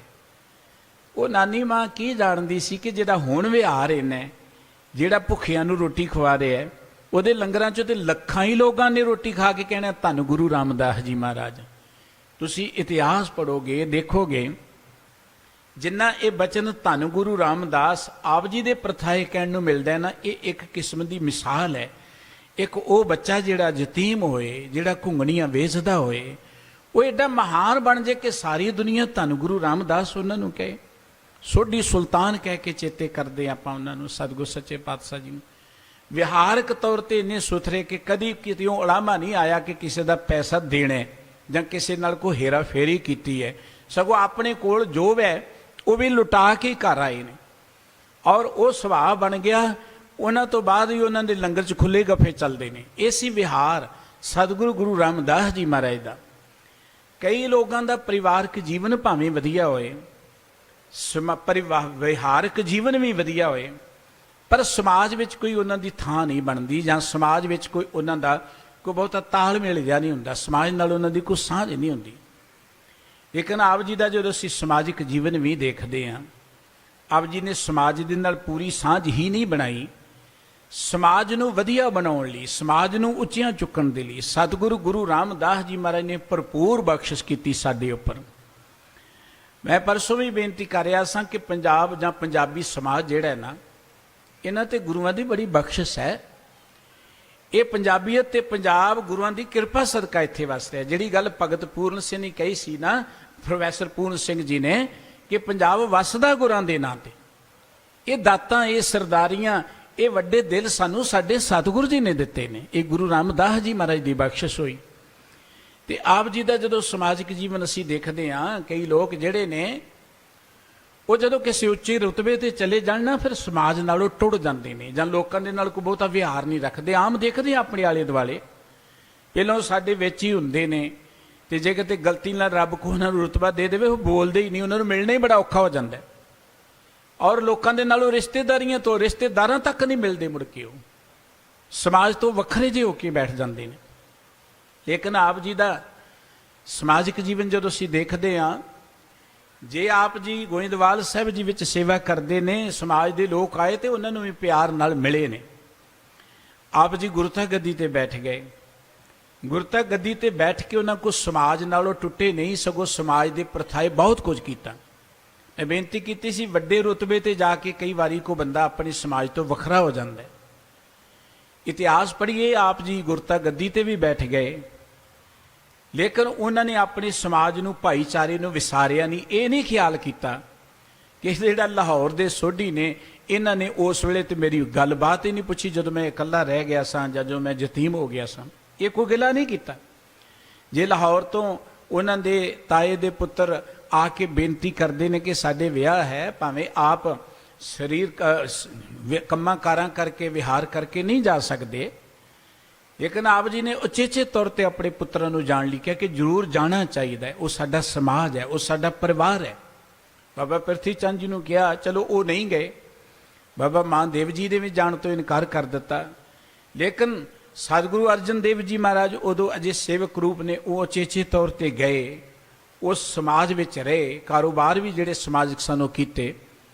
ਉਹ ਨਾਨੀ ਮਾਂ ਕੀ ਜਾਣਦੀ ਸੀ ਕਿ ਜਿਹੜਾ ਹੁਣ ਵਿਹਾਰ ਇਹਨੇ, ਜਿਹੜਾ ਭੁੱਖਿਆਂ ਨੂੰ ਰੋਟੀ ਖਵਾ ਰਿਹਾ ਹੈ, ਉਹਦੇ ਲੰਗਰਾਂ 'ਚੋਂ ਤੇ ਲੱਖਾਂ ਹੀ ਲੋਕਾਂ ਨੇ ਰੋਟੀ ਖਾ ਕੇ ਕਹਿਣਾ ਧੰਨ ਗੁਰੂ ਰਾਮਦਾਸ ਜੀ ਮਹਾਰਾਜ। ਤੁਸੀਂ ਇਤਿਹਾਸ ਪੜ੍ਹੋਗੇ, ਦੇਖੋਗੇ, ਜਿੰਨਾ ਇਹ ਬਚਨ ਧੰਨ ਗੁਰੂ ਰਾਮਦਾਸ ਆਪ ਜੀ ਦੇ ਪ੍ਰਥਾਏ ਕਹਿਣ ਨੂੰ ਮਿਲਦਾ ਹੈ ਨਾ, ਇਹ ਇੱਕ ਕਿਸਮ ਦੀ ਮਿਸਾਲ ਹੈ। ਇੱਕ ਉਹ ਬੱਚਾ ਜਿਹੜਾ ਯਤੀਮ ਹੋਏ, ਜਿਹੜਾ ਘੁੰਗਣੀਆਂ ਵੇਚਦਾ ਹੋਏ, ਉਹ ਐਡਾ ਮਹਾਨ ਬਣ ਜੇ ਕਿ ਸਾਰੀ ਦੁਨੀਆ ਧੰਨ ਗੁਰੂ ਰਾਮਦਾਸ ਉਹਨਾਂ ਨੂੰ ਕਹੇ। ਸੋਢੀ ਸੁਲਤਾਨ ਕਹਿ ਕੇ ਚੇਤੇ ਕਰਦੇ ਆਪਾਂ ਉਹਨਾਂ ਨੂੰ, ਸਤਿਗੁਰ ਸੱਚੇ ਪਾਤਸ਼ਾਹ ਜੀ ਨੂੰ। ਵਿਹਾਰਕ ਤੌਰ ਤੇ ਇੰਨੇ ਸੁਥਰੇ ਕਿ ਕਦੀ ਕਿਤਿਓਂ ਉਲਾਮਾ ਨਹੀਂ ਆਇਆ ਕਿ ਕਿਸੇ ਦਾ ਪੈਸਾ ਦੇਣਾ ਜਾਂ ਕਿਸੇ ਨਾਲ ਕੋਈ ਹੇਰਾ ਫੇਰੀ ਕੀਤੀ ਹੈ, ਸਗੋਂ ਆਪਣੇ ਕੋਲ ਜੋ ਹੈ ਉਹ ਵੀ ਲੁਟਾ ਕੇ ਘਰ ਆਏ ਨੇ। ਔਰ ਉਹ ਸੁਭਾਅ ਬਣ ਗਿਆ, ਉਹਨਾਂ ਤੋਂ ਬਾਅਦ ਵੀ ਉਹਨਾਂ ਦੇ ਲੰਗਰ 'ਚ ਖੁੱਲੇ ਗੱਫੇ ਚੱਲਦੇ ਨੇ। ਇਸੀ ਵਿਹਾਰ ਸਤਿਗੁਰੂ ਗੁਰੂ ਰਾਮਦਾਸ ਜੀ ਮਹਾਰਾਜ ਦਾ। ਕਈ ਲੋਕਾਂ ਦਾ ਪਰਿਵਾਰਕ ਜੀਵਨ ਭਾਵੇਂ ਵਧੀਆ ਹੋਏ, ਵਿਹਾਰਕ ਜੀਵਨ ਵੀ ਵਧੀਆ ਹੋਏ, ਪਰ ਸਮਾਜ ਵਿੱਚ ਕੋਈ ਉਹਨਾਂ ਦੀ ਥਾਂ ਨਹੀਂ ਬਣਦੀ, ਜਾਂ ਸਮਾਜ ਵਿੱਚ ਕੋਈ ਉਹਨਾਂ ਦਾ ਕੋਈ ਬਹੁਤਾ ਤਾਲਮੇਲ ਜਿਹਾ ਨਹੀਂ ਹੁੰਦਾ, ਸਮਾਜ ਨਾਲ ਉਹਨਾਂ ਦੀ ਕੋਈ ਸਾਂਝ ਨਹੀਂ ਹੁੰਦੀ। ਲੇਕਿਨ ਆਪ ਜੀ ਦਾ ਜਦੋਂ ਅਸੀਂ ਸਮਾਜਿਕ ਜੀਵਨ ਵੀ ਦੇਖਦੇ ਹਾਂ, ਆਪ ਜੀ ਨੇ ਸਮਾਜ ਦੇ ਨਾਲ ਪੂਰੀ ਸਾਂਝ ਹੀ ਨਹੀਂ ਬਣਾਈ, ਸਮਾਜ ਨੂੰ ਵਧੀਆ ਬਣਾਉਣ ਲਈ, ਸਮਾਜ ਨੂੰ ਉੱਚੀਆਂ ਚੁੱਕਣ ਦੇ ਲਈ ਸਤਿਗੁਰੂ ਗੁਰੂ ਰਾਮਦਾਸ ਜੀ ਮਹਾਰਾਜ ਨੇ ਭਰਪੂਰ ਬਖਸ਼ਿਸ਼ ਕੀਤੀ ਸਾਡੇ ਉੱਪਰ। ਮੈਂ ਪਰਸੋਂ ਵੀ ਬੇਨਤੀ ਕਰ ਰਿਹਾ ਸਾਂ ਕਿ ਪੰਜਾਬ ਜਾਂ ਪੰਜਾਬੀ ਸਮਾਜ ਜਿਹੜਾ ਹੈ ਨਾ, ਇਹਨਾਂ ਤੇ ਗੁਰੂਆਂ ਦੀ ਬੜੀ ਬਖਸ਼ਿਸ਼ ਹੈ। ਇਹ ਪੰਜਾਬੀਅਤ ਤੇ ਪੰਜਾਬ ਗੁਰੂਆਂ ਦੀ ਕਿਰਪਾ ਸਦਕਾ ਇੱਥੇ ਵਸਦਾ ਹੈ। ਜਿਹੜੀ ਗੱਲ ਭਗਤ ਪੂਰਨ ਸਿੰਘ ਨੇ ਕਹੀ ਸੀ ਨਾ, ਪ੍ਰੋਫੈਸਰ ਪੂਰਨ ਸਿੰਘ ਜੀ ਨੇ, ਕਿ ਪੰਜਾਬ ਵਸਦਾ ਗੁਰਾਂ ਦੇ ਨਾਂ ਤੇ। ਇਹ ਦਾਤਾਂ, ਇਹ ਸਰਦਾਰੀਆਂ, ਇਹ ਵੱਡੇ ਦਿਲ ਸਾਨੂੰ ਸਾਡੇ ਸਤਿਗੁਰੂ ਜੀ ਨੇ ਦਿੱਤੇ ਨੇ, ਇਹ ਗੁਰੂ ਰਾਮਦਾਸ ਜੀ ਮਹਾਰਾਜ ਦੀ ਬਖਸ਼ਿਸ਼ ਹੋਈ। ਤੇ ਆਪ ਜੀ ਦਾ ਜਦੋਂ ਸਮਾਜਿਕ ਜੀਵਨ ਅਸੀਂ ਦੇਖਦੇ ਹਾਂ, ਕਈ ਲੋਕ ਜਿਹੜੇ ਨੇ ਉਹ ਜਦੋਂ ਕਿਸੇ ਉੱਚੇ ਰੁਤਬੇ ਤੇ ਚਲੇ ਜਾਣ ਨਾ, ਫਿਰ ਸਮਾਜ ਨਾਲੋਂ ਟੁੱਟ ਜਾਂਦੇ ਨੇ, ਜਾਂ ਲੋਕਾਂ ਦੇ ਨਾਲ ਕੋਈ ਬਹੁਤਾ ਵਿਹਾਰ ਨਹੀਂ ਰੱਖਦੇ। ਆਮ ਦੇਖਦੇ ਆ ਆਪਣੇ ਆਲੇ ਦੁਆਲੇ, ਪਹਿਲਾਂ ਸਾਡੇ ਵਿੱਚ ਹੀ ਹੁੰਦੇ ਨੇ, ਤੇ ਜੇ ਕਿਤੇ ਗਲਤੀ ਨਾਲ ਰੱਬ ਕੋ ਉਹਨਾਂ ਨੂੰ ਰੁਤਬਾ ਦੇ ਦੇਵੇ, ਉਹ ਬੋਲਦੇ ਹੀ ਨਹੀਂ, ਉਹਨਾਂ ਨੂੰ ਮਿਲਣਾ ਹੀ ਬੜਾ ਔਖਾ ਹੋ ਜਾਂਦਾ। ਔਰ ਲੋਕਾਂ ਦੇ ਨਾਲੋਂ ਰਿਸ਼ਤੇਦਾਰੀਆਂ ਤੋਂ, ਰਿਸ਼ਤੇਦਾਰਾਂ ਤੱਕ ਨਹੀਂ ਮਿਲਦੇ, ਮੁੜ ਕੇ ਉਹ ਸਮਾਜ ਤੋਂ ਵੱਖਰੇ ਜਿਹੇ ਹੋ ਕੇ ਬੈਠ ਜਾਂਦੇ ਨੇ। ਲੇਕਿਨ ਆਪ ਜੀ ਦਾ ਸਮਾਜਿਕ ਜੀਵਨ ਜਦੋਂ ਅਸੀਂ ਦੇਖਦੇ ਹਾਂ, ਜੇ ਆਪ ਜੀ ਗੋਇੰਦਵਾਲ ਸਾਹਿਬ ਜੀ ਵਿੱਚ ਸੇਵਾ ਕਰਦੇ ਨੇ, ਸਮਾਜ ਦੇ ਲੋਕ ਆਏ ਤੇ ਉਹਨਾਂ ਨੂੰ ਵੀ ਪਿਆਰ ਨਾਲ ਮਿਲੇ ਨੇ। ਆਪ ਜੀ ਗੁਰਤਾ ਗੱਦੀ ਤੇ ਬੈਠ ਗਏ, ਗੁਰਤਾ ਗੱਦੀ ਤੇ ਬੈਠ ਕੇ ਉਹਨਾਂ ਕੋਲ ਸਮਾਜ ਨਾਲੋਂ ਟੁੱਟੇ ਨਹੀਂ, ਸਗੋਂ ਸਮਾਜ ਦੇ ਪ੍ਰਥਾਏ ਬਹੁਤ ਕੁਝ ਕੀਤਾ। ਮੈਂ ਬੇਨਤੀ ਕੀਤੀ ਸੀ, ਵੱਡੇ ਰੁਤਬੇ ਤੇ ਜਾ ਕੇ ਕਈ ਵਾਰੀ ਕੋਈ ਬੰਦਾ ਆਪਣੇ ਸਮਾਜ ਤੋਂ ਵੱਖਰਾ ਹੋ ਜਾਂਦਾ ਹੈ। ਇਤਿਹਾਸ ਪੜ੍ਹੀਏ, ਆਪ ਜੀ ਗੁਰਤਾ ਗੱਦੀ ਤੇ ਵੀ ਬੈਠ ਗਏ, ਲੇਕਿਨ ਉਹਨਾਂ ਨੇ ਆਪਣੇ ਸਮਾਜ ਨੂੰ, ਭਾਈਚਾਰੇ ਨੂੰ ਵਿਸਾਰਿਆ ਨਹੀਂ। ਇਹ ਨਹੀਂ ਖਿਆਲ ਕੀਤਾ ਕਿ ਜਿਹੜਾ ਲਾਹੌਰ ਦੇ ਸੋਢੀ ਨੇ, ਇਹਨਾਂ ਨੇ ਉਸ ਵੇਲੇ ਤੇ ਮੇਰੀ ਗੱਲਬਾਤ ਹੀ ਨਹੀਂ ਪੁੱਛੀ ਜਦੋਂ ਮੈਂ ਇਕੱਲਾ ਰਹਿ ਗਿਆ ਸਾਂ, ਜਾਂ ਜਦੋਂ ਮੈਂ ਯਤੀਮ ਹੋ ਗਿਆ ਸਾਂ, ਇਹ ਕੋਈ ਗਿਲਾ ਨਹੀਂ ਕੀਤਾ। ਜੇ ਲਾਹੌਰ ਤੋਂ ਉਹਨਾਂ ਦੇ ਤਾਏ ਦੇ ਪੁੱਤਰ ਆ ਕੇ ਬੇਨਤੀ ਕਰਦੇ ਨੇ ਕਿ ਸਾਡੇ ਵਿਆਹ ਹੈ, ਭਾਵੇਂ ਆਪ ਸਰੀਰ ਕੰਮਾਂ ਕਾਰਾਂ ਕਰਕੇ, ਵਿਹਾਰ ਕਰਕੇ ਨਹੀਂ ਜਾ ਸਕਦੇ, ਲੇਕਿਨ ਆਪ ਜੀ ਨੇ ਉਚੇਚੇ ਤੌਰ ਤੇ ਆਪਣੇ ਪੁੱਤਰਾਂ ਨੂੰ ਜਾਣ ਲਈ ਕਿਹਾ ਕਿ ਜ਼ਰੂਰ ਜਾਣਾ ਚਾਹੀਦਾ ਹੈ, ਉਹ ਸਾਡਾ ਸਮਾਜ ਹੈ, ਉਹ ਸਾਡਾ ਪਰਿਵਾਰ ਹੈ। ਬਾਬਾ ਪ੍ਰਿਥੀ ਚੰਦ ਜੀ ਨੂੰ ਕਿਹਾ, ਚਲੋ ਉਹ ਨਹੀਂ ਗਏ। ਬਾਬਾ ਮਾਨਦੇਵ ਜੀ ਨੇ ਵੀ ਜਾਣ ਤੋਂ ਇਨਕਾਰ ਕਰ ਦਿੱਤਾ। ਲੇਕਿਨ ਸਤਿਗੁਰੂ ਅਰਜਨ ਦੇਵ ਜੀ ਮਹਾਰਾਜ ਉਦੋਂ ਅਜੇ ਸੇਵਕ ਰੂਪ ਨੇ, ਉਹ ਉਚੇਚੇ ਤੌਰ ਤੇ ਗਏ, ਉਸ ਸਮਾਜ ਵਿੱਚ ਰਹੇ, ਕਾਰੋਬਾਰ ਵੀ ਜਿਹੜੇ ਸਮਾਜਿਕ ਸਨ ਉਹ ਕੀਤੇ।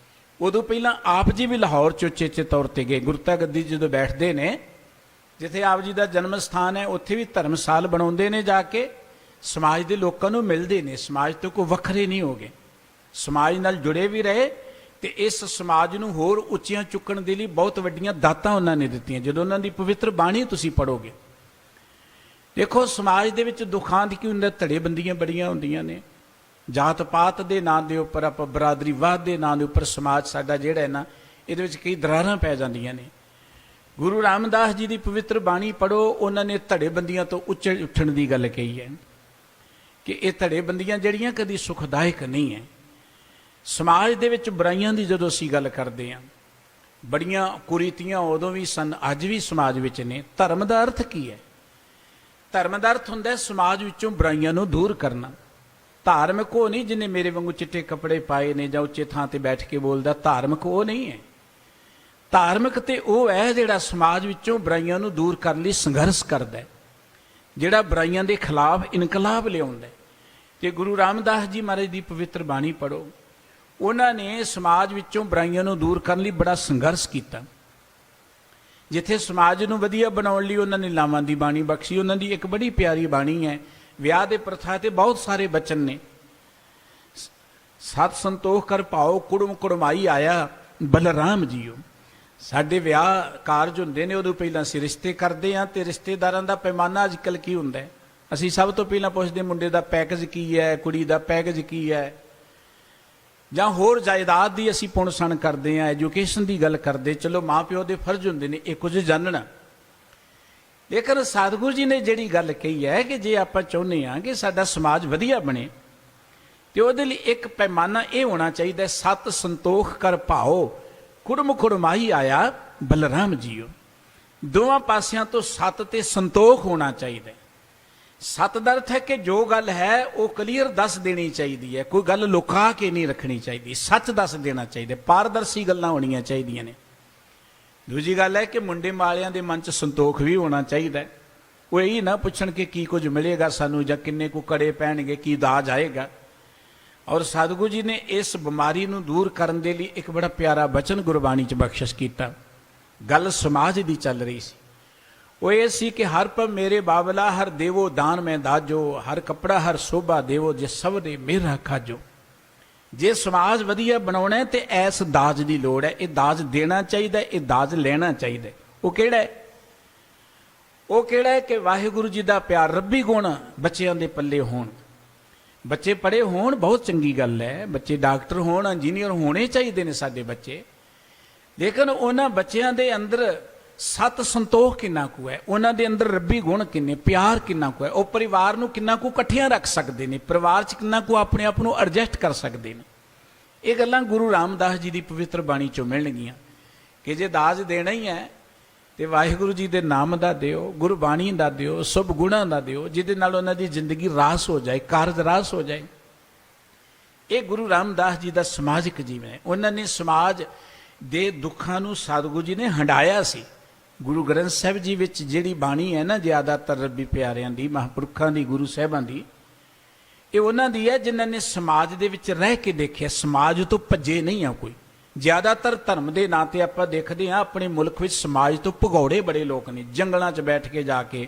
ਉਦੋਂ ਪਹਿਲਾਂ ਆਪ ਜੀ ਵੀ ਲਾਹੌਰ 'ਚ ਉਚੇਚੇ ਤੌਰ ਤੇ ਗਏ। ਗੁਰਤਾ ਗੱਦੀ ਜਦੋਂ ਬੈਠਦੇ ਨੇ, ਜਿੱਥੇ ਆਪ ਜੀ ਦਾ ਜਨਮ ਸਥਾਨ ਹੈ, ਉੱਥੇ ਵੀ ਧਰਮਸਾਲ ਬਣਾਉਂਦੇ ਨੇ, ਜਾ ਕੇ ਸਮਾਜ ਦੇ ਲੋਕਾਂ ਨੂੰ ਮਿਲਦੇ ਨੇ, ਸਮਾਜ ਤੋਂ ਕੋਈ ਵੱਖਰੇ ਨਹੀਂ ਹੋ ਗਏ, ਸਮਾਜ ਨਾਲ ਜੁੜੇ ਵੀ ਰਹੇ ਤੇ ਇਸ ਸਮਾਜ ਨੂੰ ਹੋਰ ਉੱਚੀਆਂ ਚੁੱਕਣ ਦੇ ਲਈ ਬਹੁਤ ਵੱਡੀਆਂ ਦਾਤਾਂ ਉਹਨਾਂ ਨੇ ਦਿੱਤੀਆਂ। ਜਦੋਂ ਉਹਨਾਂ ਦੀ ਪਵਿੱਤਰ ਬਾਣੀ ਤੁਸੀਂ ਪੜ੍ਹੋਗੇ, ਦੇਖੋ ਸਮਾਜ ਦੇ ਵਿੱਚ ਦੁੱਖਾਂ ਦੀ ਕੀ ਹੁੰਦਾ, ਧੜੇਬੰਦੀਆਂ ਬੜੀਆਂ ਹੁੰਦੀਆਂ ਨੇ, ਜਾਤ ਪਾਤ ਦੇ ਨਾਂ ਦੇ ਉੱਪਰ, ਆਪਾਂ ਬਰਾਦਰੀਵਾਦ ਦੇ ਨਾਂ ਦੇ ਉੱਪਰ ਸਮਾਜ ਸਾਡਾ ਜਿਹੜਾ ਹੈ ਨਾ, ਇਹਦੇ ਵਿੱਚ ਕਈ ਦਰਾਰਾਂ ਪੈ ਜਾਂਦੀਆਂ ਨੇ। ਗੁਰੂ ਰਾਮਦਾਸ ਜੀ ਦੀ ਪਵਿੱਤਰ ਬਾਣੀ ਪੜ੍ਹੋ, ਉਹਨਾਂ ਨੇ ਧੜੇਬੰਦੀਆਂ ਤੋਂ ਉੱਠਣ ਦੀ ਗੱਲ ਕਹੀ ਹੈ ਕਿ ਇਹ ਧੜੇਬੰਦੀਆਂ ਜਿਹੜੀਆਂ ਕਦੀ ਸੁਖਦਾਇਕ ਨਹੀਂ ਹੈ। ਸਮਾਜ ਦੇ ਵਿੱਚ ਬੁਰਾਈਆਂ ਦੀ ਜਦੋਂ ਅਸੀਂ ਗੱਲ ਕਰਦੇ ਹਾਂ, ਬੜੀਆਂ ਕੁਰੀਤੀਆਂ ਉਦੋਂ ਵੀ ਸਨ, ਅੱਜ ਵੀ ਸਮਾਜ ਵਿੱਚ ਨੇ। ਧਰਮ ਦਾ ਅਰਥ ਕੀ ਹੈ? ਧਰਮ ਦਾ ਅਰਥ ਹੁੰਦਾ ਸਮਾਜ ਵਿੱਚੋਂ ਬੁਰਾਈਆਂ ਨੂੰ ਦੂਰ ਕਰਨਾ। ਧਾਰਮਿਕ ਉਹ ਨਹੀਂ ਜਿਹਨੇ ਮੇਰੇ ਵਾਂਗੂ ਚਿੱਟੇ ਕੱਪੜੇ ਪਾਏ ਨੇ ਜਾਂ ਉੱਚੇ ਥਾਂ ਤੇ ਬੈਠ ਕੇ ਬੋਲਦਾ, ਧਾਰਮਿਕ ਉਹ ਨਹੀਂ ਹੈ। ਧਾਰਮਿਕ ਤੇ ਉਹ ਹੈ ਜਿਹੜਾ ਸਮਾਜ ਵਿੱਚੋਂ ਬੁਰਾਈਆਂ ਨੂੰ ਦੂਰ ਕਰਨ ਲਈ ਸੰਘਰਸ਼ ਕਰਦਾ ਹੈ, ਜਿਹੜਾ ਬੁਰਾਈਆਂ ਦੇ ਖਿਲਾਫ ਇਨਕਲਾਬ ਲਿਆਉਂਦਾ ਹੈ। ਤੇ ਗੁਰੂ ਰਾਮਦਾਸ ਜੀ ਮਹਾਰਾਜ ਦੀ ਪਵਿੱਤਰ ਬਾਣੀ ਪੜ੍ਹੋ, ਉਹਨਾਂ ਨੇ ਸਮਾਜ ਵਿੱਚੋਂ ਬੁਰਾਈਆਂ ਨੂੰ ਦੂਰ ਕਰਨ ਲਈ ਬੜਾ ਸੰਘਰਸ਼ ਕੀਤਾ। ਜਿੱਥੇ ਸਮਾਜ ਨੂੰ ਵਧੀਆ ਬਣਾਉਣ ਲਈ ਉਹਨਾਂ ਨੇ ਲਾਵਾਂ ਦੀ ਬਾਣੀ ਬਖਸ਼ੀ। ਉਹਨਾਂ ਦੀ ਇੱਕ ਬੜੀ ਪਿਆਰੀ ਬਾਣੀ ਹੈ, ਵਿਆਹ ਦੇ ਪ੍ਰਥਾ ਤੇ ਬਹੁਤ ਸਾਰੇ ਬਚਨ ਨੇ। ਸਤ ਸੰਤੋਖ ਕਰ ਭਾਓ ਕੁੜਮ ਕੁੜਮਾਈ ਆਇਆ ਬਲਰਾਮ ਜੀਓ। ਸਾਡੇ ਵਿਆਹ ਕਾਰਜ ਹੁੰਦੇ ਨੇ, ਉਦੋਂ ਪਹਿਲਾਂ ਅਸੀਂ ਰਿਸ਼ਤੇ ਕਰਦੇ ਹਾਂ, ਤੇ ਰਿਸ਼ਤੇਦਾਰਾਂ ਦਾ ਪੈਮਾਨਾ ਅੱਜ ਕੱਲ੍ਹ ਕੀ ਹੁੰਦਾ ਹੈ? ਅਸੀਂ ਸਭ ਤੋਂ ਪਹਿਲਾਂ ਪੁੱਛਦੇ ਮੁੰਡੇ ਦਾ ਪੈਕੇਜ ਕੀ ਹੈ, ਕੁੜੀ ਦਾ ਪੈਕੇਜ ਕੀ ਹੈ, ਜਾਂ ਹੋਰ ਜਾਇਦਾਦ ਦੀ ਅਸੀਂ ਪੁਣ ਸਣ ਕਰਦੇ ਹਾਂ, ਐਜੂਕੇਸ਼ਨ ਦੀ ਗੱਲ ਕਰਦੇ। ਚਲੋ ਮਾਂ ਪਿਓ ਦੇ ਫਰਜ਼ ਹੁੰਦੇ ਨੇ ਇਹ ਕੁਝ ਜਾਣਨਾ, ਲੇਕਿਨ ਸਤਿਗੁਰੂ ਜੀ ਨੇ ਜਿਹੜੀ ਗੱਲ ਕਹੀ ਹੈ ਕਿ ਜੇ ਆਪਾਂ ਚਾਹੁੰਦੇ ਹਾਂ ਕਿ ਸਾਡਾ ਸਮਾਜ ਵਧੀਆ ਬਣੇ, ਤੇ ਉਹਦੇ ਲਈ ਇੱਕ ਪੈਮਾਨਾ ਇਹ ਹੋਣਾ ਚਾਹੀਦਾ, ਸਤ ਸੰਤੋਖ ਕਰ ਭਾਓ ਕੁੜਮ ਕੁੜਮਾਈ ਆਇਆ ਬਲਰਾਮ ਜੀਓ। ਦੋਵਾਂ ਪਾਸਿਆਂ ਤੋਂ ਸਤ ਤੇ ਸੰਤੋਖ ਹੋਣਾ ਚਾਹੀਦਾ। ਸਤ ਦਾ ਅਰਥ ਹੈ ਕਿ ਜੋ ਗੱਲ ਹੈ ਉਹ ਕਲੀਅਰ ਦੱਸ ਦੇਣੀ ਚਾਹੀਦੀ ਹੈ, ਕੋਈ ਗੱਲ ਲੁਕਾ ਕੇ ਨਹੀਂ ਰੱਖਣੀ ਚਾਹੀਦੀ, ਸੱਚ ਦੱਸ ਦੇਣਾ ਚਾਹੀਦਾ, ਪਾਰਦਰਸ਼ੀ ਗੱਲਾਂ ਹੋਣੀਆਂ ਚਾਹੀਦੀਆਂ ਨੇ। ਦੂਜੀ ਗੱਲ ਹੈ ਕਿ ਮੁੰਡੇ ਵਾਲਿਆਂ ਦੇ ਮਨ 'ਚ ਸੰਤੋਖ ਵੀ ਹੋਣਾ ਚਾਹੀਦਾ। ਉਹ ਇਹ ਨਾ ਪੁੱਛਣ ਕਿ ਕੀ ਕੁਝ ਮਿਲੇਗਾ ਸਾਨੂੰ, ਜਾਂ ਕਿੰਨੇ ਕੁ ਕੜੇ ਪੈਣਗੇ, ਕੀ ਦਾਜ ਆਏਗਾ। ਔਰ ਸਤਿਗੁਰੂ ਜੀ ਨੇ ਇਸ ਬਿਮਾਰੀ ਨੂੰ ਦੂਰ ਕਰਨ ਦੇ ਲਈ ਇੱਕ ਬੜਾ ਪਿਆਰਾ ਬਚਨ ਗੁਰਬਾਣੀ 'ਚ ਬਖਸ਼ਿਸ਼ ਕੀਤਾ। ਗੱਲ ਸਮਾਜ ਦੀ ਚੱਲ ਰਹੀ ਸੀ, ਉਹ ਇਹ ਸੀ ਕਿ ਹਰ ਪਲ ਮੇਰੇ ਬਾਬਲਾ ਹਰ ਦੇਵੋ ਦਾਨ ਮੈਂ ਦਾਜੋ, ਹਰ ਕੱਪੜਾ ਹਰ ਸੋਭਾ ਦੇਵੋ ਜੇ ਸਭ ਦੇ ਮੇਰਾ ਖਾਜੋ। ਜੇ ਸਮਾਜ ਵਧੀਆ ਬਣਾਉਣਾ ਹੈ ਤੇ ਐਸ ਦਾਜ ਦੀ ਲੋੜ ਹੈ। ਇਹ ਦਾਜ ਦੇਣਾ ਚਾਹੀਦਾ, ਇਹ ਦਾਜ ਲੈਣਾ ਚਾਹੀਦਾ। ਉਹ ਕਿਹੜਾ ਹੈ? ਉਹ ਕਿਹੜਾ ਹੈ ਕਿ ਵਾਹਿਗੁਰੂ ਜੀ ਦਾ ਪਿਆਰ, ਰੱਬੀ ਗੁਣ ਬੱਚਿਆਂ ਦੇ ਪੱਲੇ ਹੋਣ। ਬੱਚੇ ਪੜ੍ਹੇ ਹੋਣ, ਬਹੁਤ ਚੰਗੀ ਗੱਲ ਹੈ, ਬੱਚੇ ਡਾਕਟਰ ਹੋਣ, ਇੰਜੀਨੀਅਰ ਹੋਣੇ ਚਾਹੀਦੇ ਨੇ ਸਾਡੇ ਬੱਚੇ, ਲੇਕਿਨ ਉਹਨਾਂ ਬੱਚਿਆਂ ਦੇ ਅੰਦਰ ਸਤ ਸੰਤੋਖ ਕਿੰਨਾ ਕੁ ਹੈ, ਉਹਨਾਂ ਦੇ ਅੰਦਰ ਰੱਬੀ ਗੁਣ ਕਿੰਨੇ, ਪਿਆਰ ਕਿੰਨਾ ਕੁ ਹੈ, ਉਹ ਪਰਿਵਾਰ ਨੂੰ ਕਿੰਨਾ ਕੁ ਇਕੱਠਿਆਂ ਰੱਖ ਸਕਦੇ ਨੇ, ਪਰਿਵਾਰ 'ਚ ਕਿੰਨਾ ਕੁ ਆਪਣੇ ਆਪ ਨੂੰ ਐਡਜਸਟ ਕਰ ਸਕਦੇ ਨੇ। ਇਹ ਗੱਲਾਂ ਗੁਰੂ ਰਾਮਦਾਸ ਜੀ ਦੀ ਪਵਿੱਤਰ ਬਾਣੀ 'ਚੋਂ ਮਿਲਣਗੀਆਂ ਕਿ ਜੇ ਦਾਜ ਦੇਣਾ ਹੀ ਹੈ ਤੇ ਵਾਹਿਗੁਰੂ ਜੀ ਦੇ ਨਾਮ ਦਾ ਦਿਓ, ਗੁਰਬਾਣੀ ਦਾ ਦਿਓ, ਸ਼ੁਭ ਗੁਣਾਂ ਦਾ ਦਿਓ, ਜਿਹਦੇ ਨਾਲ ਉਹਨਾਂ ਦੀ ਜ਼ਿੰਦਗੀ ਰਾਸ ਹੋ ਜਾਏ, ਕਾਰਜ ਰਾਸ ਹੋ ਜਾਏ। ਇਹ ਗੁਰੂ ਰਾਮਦਾਸ ਜੀ ਦਾ ਸਮਾਜਿਕ ਜੀਵਨ ਹੈ। ਉਹਨਾਂ ਨੇ ਸਮਾਜ ਦੇ ਦੁੱਖਾਂ ਨੂੰ ਸਤਿਗੁਰੂ ਜੀ ਨੇ ਹੰਡਾਇਆ ਸੀ। ਗੁਰੂ ਗ੍ਰੰਥ ਸਾਹਿਬ ਜੀ ਵਿੱਚ ਜਿਹੜੀ ਬਾਣੀ ਹੈ ਨਾ, ਜ਼ਿਆਦਾਤਰ ਰੱਬੀ ਪਿਆਰਿਆਂ ਦੀ, ਮਹਾਂਪੁਰਖਾਂ ਦੀ, ਗੁਰੂ ਸਾਹਿਬਾਂ ਦੀ, ਇਹ ਉਹਨਾਂ ਦੀ ਹੈ ਜਿਨ੍ਹਾਂ ਨੇ ਸਮਾਜ ਦੇ ਵਿੱਚ ਰਹਿ ਕੇ ਦੇਖਿਆ, ਸਮਾਜ ਤੋਂ ਭੱਜੇ ਨਹੀਂ ਆ ਕੋਈ। ਜ਼ਿਆਦਾਤਰ ਧਰਮ ਦੇ ਨਾਂ ਤੇ ਆਪਾਂ ਦੇਖਦੇ ਹਾਂ ਆਪਣੇ ਮੁਲਕ ਵਿੱਚ ਸਮਾਜ ਤੋਂ ਭਗੌੜੇ ਬੜੇ ਲੋਕ ਨੇ। ਜੰਗਲਾਂ 'ਚ ਬੈਠ ਕੇ ਜਾ ਕੇ,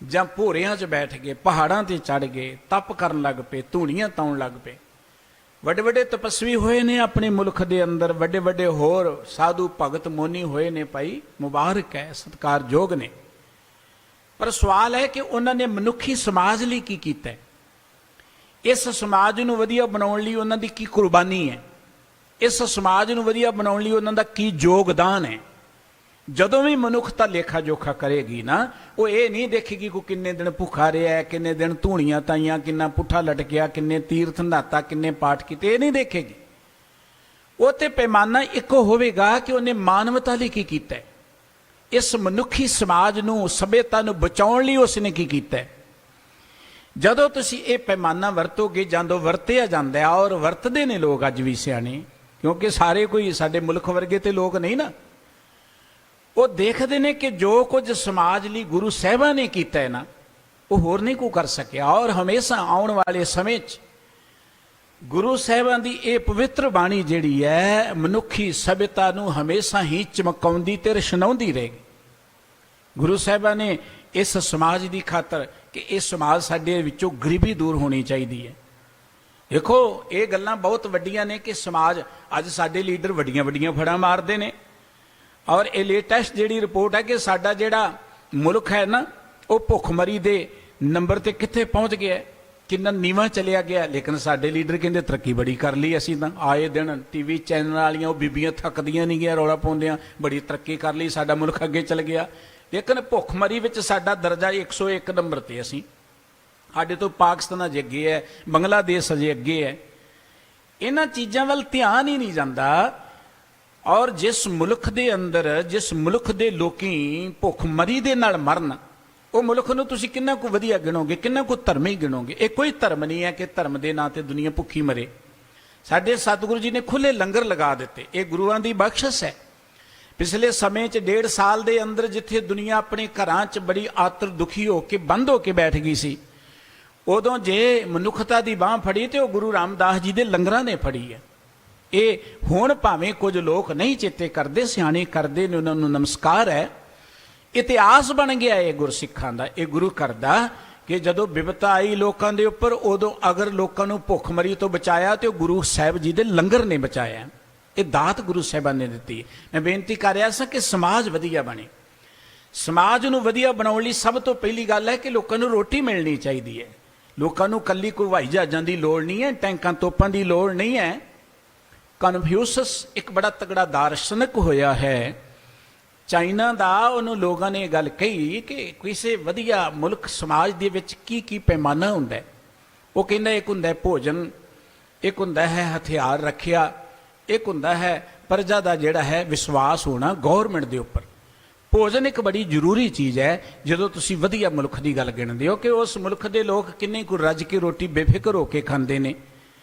ਜਾਂ ਭੋਰਿਆਂ 'ਚ ਬੈਠ ਕੇ, ਪਹਾੜਾਂ ਤੇ ਚੜ੍ਹ ਗਏ, ਤਪ ਕਰਨ ਲੱਗ ਪਏ, ਧੂਣੀਆਂ ਤਾਉਣ ਲੱਗ ਪਏ। ਵੱਡੇ ਵੱਡੇ ਤਪਸਵੀ ਹੋਏ ਨੇ ਆਪਣੇ ਮੁਲਕ ਦੇ ਅੰਦਰ, ਵੱਡੇ ਵੱਡੇ ਹੋਰ ਸਾਧੂ ਭਗਤ ਮੋਨੀ ਹੋਏ ਨੇ, ਭਾਈ ਮੁਬਾਰਕ ਹੈ, ਸਤਿਕਾਰਯੋਗ ਨੇ। ਪਰ ਸਵਾਲ ਹੈ ਕਿ ਉਹਨਾਂ ਨੇ ਮਨੁੱਖੀ ਸਮਾਜ ਲਈ ਕੀ ਕੀਤਾ? ਇਸ ਸਮਾਜ ਨੂੰ ਵਧੀਆ ਬਣਾਉਣ ਲਈ ਉਹਨਾਂ ਦੀ ਕੀ ਕੁਰਬਾਨੀ ਹੈ? ਇਸ ਸਮਾਜ ਨੂੰ ਵਧੀਆ ਬਣਾਉਣ ਲਈ ਉਹਨਾਂ ਦਾ ਕੀ ਯੋਗਦਾਨ ਹੈ? ਜਦੋਂ ਵੀ ਮਨੁੱਖਤਾ ਲੇਖਾ ਜੋਖਾ ਕਰੇਗੀ ਨਾ, ਉਹ ਇਹ ਨਹੀਂ ਦੇਖੇਗੀ ਕੋਈ ਕਿੰਨੇ ਦਿਨ ਭੁੱਖਾ ਰਿਹਾ, ਕਿੰਨੇ ਦਿਨ ਧੂਣੀਆਂ ਤਾਈਆਂ, ਕਿੰਨਾ ਪੁੱਠਾ ਲਟਕਿਆ, ਕਿੰਨੇ ਤੀਰਥ ਨਹਾਤਾ, ਕਿੰਨੇ ਪਾਠ ਕੀਤੇ, ਇਹ ਨਹੀਂ ਦੇਖੇਗੀ। ਉਹ ਤੇ ਪੈਮਾਨਾ ਇੱਕੋ ਹੋਵੇਗਾ ਕਿ ਉਹਨੇ ਮਾਨਵਤਾ ਲਈ ਕੀ ਕੀਤਾ, ਇਸ ਮਨੁੱਖੀ ਸਮਾਜ ਨੂੰ, ਸਭਿਅਤਾ ਨੂੰ ਬਚਾਉਣ ਲਈ ਉਸਨੇ ਕੀ ਕੀਤਾ। ਜਦੋਂ ਤੁਸੀਂ ਇਹ ਪੈਮਾਨਾ ਵਰਤੋਗੇ, ਜਦੋਂ ਵਰਤਿਆ ਜਾਂਦਾ ਹੈ, ਔਰ ਵਰਤਦੇ ਨੇ ਲੋਕ ਅੱਜ ਵੀ ਸਿਆਣੇ, ਕਿਉਂਕਿ ਸਾਰੇ ਕੋਈ ਸਾਡੇ ਮੁਲਕ ਵਰਗੇ ਤੇ ਲੋਕ ਨਹੀਂ ਨਾ। ਉਹ ਦੇਖਦੇ ਨੇ ਕਿ ਜੋ ਕੁਝ ਸਮਾਜ ਲਈ ਗੁਰੂ ਸਾਹਿਬਾਂ ਨੇ ਕੀਤਾ ਹੈ ਨਾ, ਉਹ ਹੋਰ ਨਹੀਂ ਕੋਈ ਕਰ ਸਕਿਆ। ਔਰ ਹਮੇਸ਼ਾ ਆਉਣ ਵਾਲੇ ਸਮੇਂ 'ਚ ਗੁਰੂ ਸਾਹਿਬਾਂ ਦੀ ਇਹ ਪਵਿੱਤਰ ਬਾਣੀ ਜਿਹੜੀ ਹੈ ਮਨੁੱਖੀ ਸਭਿਅਤਾ ਨੂੰ ਹਮੇਸ਼ਾ ਹੀ ਚਮਕਾਉਂਦੀ ਤੇ ਰਸ਼ਨਾਉਂਦੀ ਰਹੇਗੀ। ਗੁਰੂ ਸਾਹਿਬਾਂ ਨੇ ਇਸ ਸਮਾਜ ਦੀ ਖਾਤਰ ਕਿ ਇਹ ਸਮਾਜ ਸਾਡੇ ਵਿੱਚੋਂ ਗਰੀਬੀ ਦੂਰ ਹੋਣੀ ਚਾਹੀਦੀ ਹੈ। ਦੇਖੋ ਇਹ ਗੱਲਾਂ ਬਹੁਤ ਵੱਡੀਆਂ ਨੇ ਕਿ ਸਮਾਜ ਅੱਜ ਸਾਡੇ ਲੀਡਰ ਵੱਡੀਆਂ ਵੱਡੀਆਂ ਫੜਾਂ ਮਾਰਦੇ ਨੇ। ਔਰ ਇਹ ਲੇਟੈਸਟ ਜਿਹੜੀ ਰਿਪੋਰਟ ਹੈ ਕਿ ਸਾਡਾ ਜਿਹੜਾ ਮੁਲਕ ਹੈ ਨਾ, ਉਹ ਭੁੱਖਮਰੀ ਦੇ ਨੰਬਰ ਤੇ ਕਿੱਥੇ ਪਹੁੰਚ ਗਿਆ, ਕਿੰਨਾ ਨੀਵਾਂ ਚਲਿਆ ਗਿਆ। ਲੇਕਿਨ ਸਾਡੇ ਲੀਡਰ ਕਹਿੰਦੇ ਤਰੱਕੀ ਬੜੀ ਕਰ ਲਈ ਅਸੀਂ ਤਾਂ। ਆਏ ਦਿਨ ਟੀਵੀ ਚੈਨਲ ਵਾਲੀਆਂ ਉਹ ਬੀਬੀਆਂ ਥੱਕਦੀਆਂ ਨਹੀਂ ਗਿਆ ਰੌਲਾ ਪਾਉਂਦਿਆਂ, ਬੜੀ ਤਰੱਕੀ ਕਰ ਲਈ, ਸਾਡਾ ਮੁਲਕ ਅੱਗੇ ਚਲ ਗਿਆ। ਲੇਕਿਨ ਭੁੱਖਮਰੀ ਵਿੱਚ ਸਾਡਾ ਦਰਜਾ 101 ਨੰਬਰ ਤੇ ਅਸੀਂ, ਸਾਡੇ ਤੋਂ ਪਾਕਿਸਤਾਨ ਅਜੇ ਅੱਗੇ ਹੈ, ਬੰਗਲਾਦੇਸ਼ ਅਜੇ ਅੱਗੇ ਹੈ। ਇਹਨਾਂ ਚੀਜ਼ਾਂ ਵੱਲ ਧਿਆਨ ਹੀ ਨਹੀਂ ਜਾਂਦਾ। ਔਰ ਜਿਸ ਮੁਲਕ ਦੇ ਅੰਦਰ, ਜਿਸ ਮੁਲਕ ਦੇ ਲੋਕੀ ਭੁੱਖਮਰੀ ਦੇ ਨਾਲ ਮਰਨ, ਉਹ ਮੁਲਕ ਨੂੰ ਤੁਸੀਂ ਕਿੰਨਾ ਕੁ ਵਧੀਆ ਗਿਣੋਗੇ, ਕਿੰਨਾ ਕੁ ਧਰਮੀ ਗਿਣੋਗੇ। ਇਹ ਕੋਈ ਧਰਮ ਨਹੀਂ ਹੈ ਕਿ ਧਰਮ ਦੇ ਨਾਂ ਤੇ ਦੁਨੀਆ ਭੁੱਖੀ ਮਰੇ। ਸਾਡੇ ਸਤਿਗੁਰੂ ਜੀ ਨੇ ਖੁੱਲੇ ਲੰਗਰ ਲਗਾ ਦਿੱਤੇ, ਇਹ ਗੁਰੂਆਂ ਦੀ ਬਖਸ਼ਿਸ਼ ਹੈ। ਪਿਛਲੇ ਸਮੇਂ 'ਚ 1.5 ਸਾਲ ਦੇ ਅੰਦਰ ਜਿੱਥੇ ਦੁਨੀਆ ਆਪਣੇ ਘਰਾਂ 'ਚ ਬੜੀ ਆਤਰ ਦੁਖੀ ਹੋ ਕੇ ਬੰਦ ਹੋ ਕੇ ਬੈਠ ਗਈ ਸੀ, ਉਦੋਂ ਜੇ ਮਨੁੱਖਤਾ ਦੀ ਬਾਂਹ ਫੜੀ ਤੇ ਉਹ ਗੁਰੂ ਰਾਮਦਾਸ ਜੀ ਦੇ ਲੰਗਰਾਂ ਨੇ ਫੜੀ ਹੈ। ਇਹ ਹੁਣ ਭਾਵੇਂ ਕੁਝ ਲੋਕ ਨਹੀਂ ਚੇਤੇ ਕਰਦੇ, ਸਿਆਣੇ ਕਰਦੇ ਨੇ, ਉਹਨਾਂ ਨੂੰ ਨਮਸਕਾਰ ਹੈ। ਇਤਿਹਾਸ ਬਣ ਗਿਆ ਇਹ ਗੁਰਸਿੱਖਾਂ ਦਾ, ਇਹ ਗੁਰੂ ਘਰ ਦਾ, ਕਿ ਜਦੋਂ ਬਿਪਤਾ ਆਈ ਲੋਕਾਂ ਦੇ ਉੱਪਰ, ਉਦੋਂ ਅਗਰ ਲੋਕਾਂ ਨੂੰ ਭੁੱਖਮਰੀ ਤੋਂ ਬਚਾਇਆ ਤੇ ਉਹ ਗੁਰੂ ਸਾਹਿਬ ਜੀ ਦੇ ਲੰਗਰ ਨੇ ਬਚਾਇਆ। ਇਹ ਦਾਤ ਗੁਰੂ ਸਾਹਿਬਾਂ ਨੇ ਦਿੱਤੀ। ਮੈਂ ਬੇਨਤੀ ਕਰ ਰਿਹਾ ਸਾਂ ਕਿ ਸਮਾਜ ਵਧੀਆ ਬਣੇ। ਸਮਾਜ ਨੂੰ ਵਧੀਆ ਬਣਾਉਣ ਲਈ ਸਭ ਤੋਂ ਪਹਿਲੀ ਗੱਲ ਹੈ ਕਿ ਲੋਕਾਂ ਨੂੰ ਰੋਟੀ ਮਿਲਣੀ ਚਾਹੀਦੀ ਹੈ। ਲੋਕਾਂ ਨੂੰ ਕੱਲੀ ਕੋਈ ਹਵਾਈ ਜਹਾਜ਼ਾਂ ਦੀ ਲੋੜ ਨਹੀਂ ਹੈ, ਟੈਂਕਾਂ ਤੋਪਾਂ ਦੀ ਲੋੜ ਨਹੀਂ ਹੈ। ਕਨਫਿਊਸ਼ਸ ਇੱਕ ਬੜਾ ਤਗੜਾ ਦਾਰਸ਼ਨਿਕ ਹੋਇਆ ਹੈ ਚਾਈਨਾ ਦਾ, ਉਹਨੂੰ ਲੋਕਾਂ ਨੇ ਇਹ ਗੱਲ ਕਹੀ ਕਿ ਕਿਸੇ ਵਧੀਆ ਮੁਲਕ ਸਮਾਜ ਦੇ ਵਿੱਚ ਕੀ ਕੀ ਪੈਮਾਨਾ ਹੁੰਦਾ ਹੈ। ਉਹ ਕਹਿੰਦਾ ਇੱਕ ਹੁੰਦਾ ਹੈ ਭੋਜਨ, ਇੱਕ ਹੁੰਦਾ ਹੈ ਹਥਿਆਰ ਰੱਖਿਆ, ਇੱਕ ਹੁੰਦਾ ਹੈ ਪ੍ਰਜਾ ਦਾ ਜਿਹੜਾ ਹੈ ਵਿਸ਼ਵਾਸ ਹੋਣਾ ਗੌਰਮੈਂਟ ਦੇ ਉੱਪਰ। ਭੋਜਨ ਇੱਕ ਬੜੀ ਜ਼ਰੂਰੀ ਚੀਜ਼ ਹੈ। ਜਦੋਂ ਤੁਸੀਂ ਵਧੀਆ ਮੁਲਕ ਦੀ ਗੱਲ ਗਿਣਦੇ ਹੋ ਕਿ ਉਸ ਮੁਲਕ ਦੇ ਲੋਕ ਕਿੰਨੇ ਕੁ ਰੱਜ ਕੇ ਰੋਟੀ ਬੇਫਿਕਰ ਹੋ ਕੇ ਖਾਂਦੇ ਨੇ।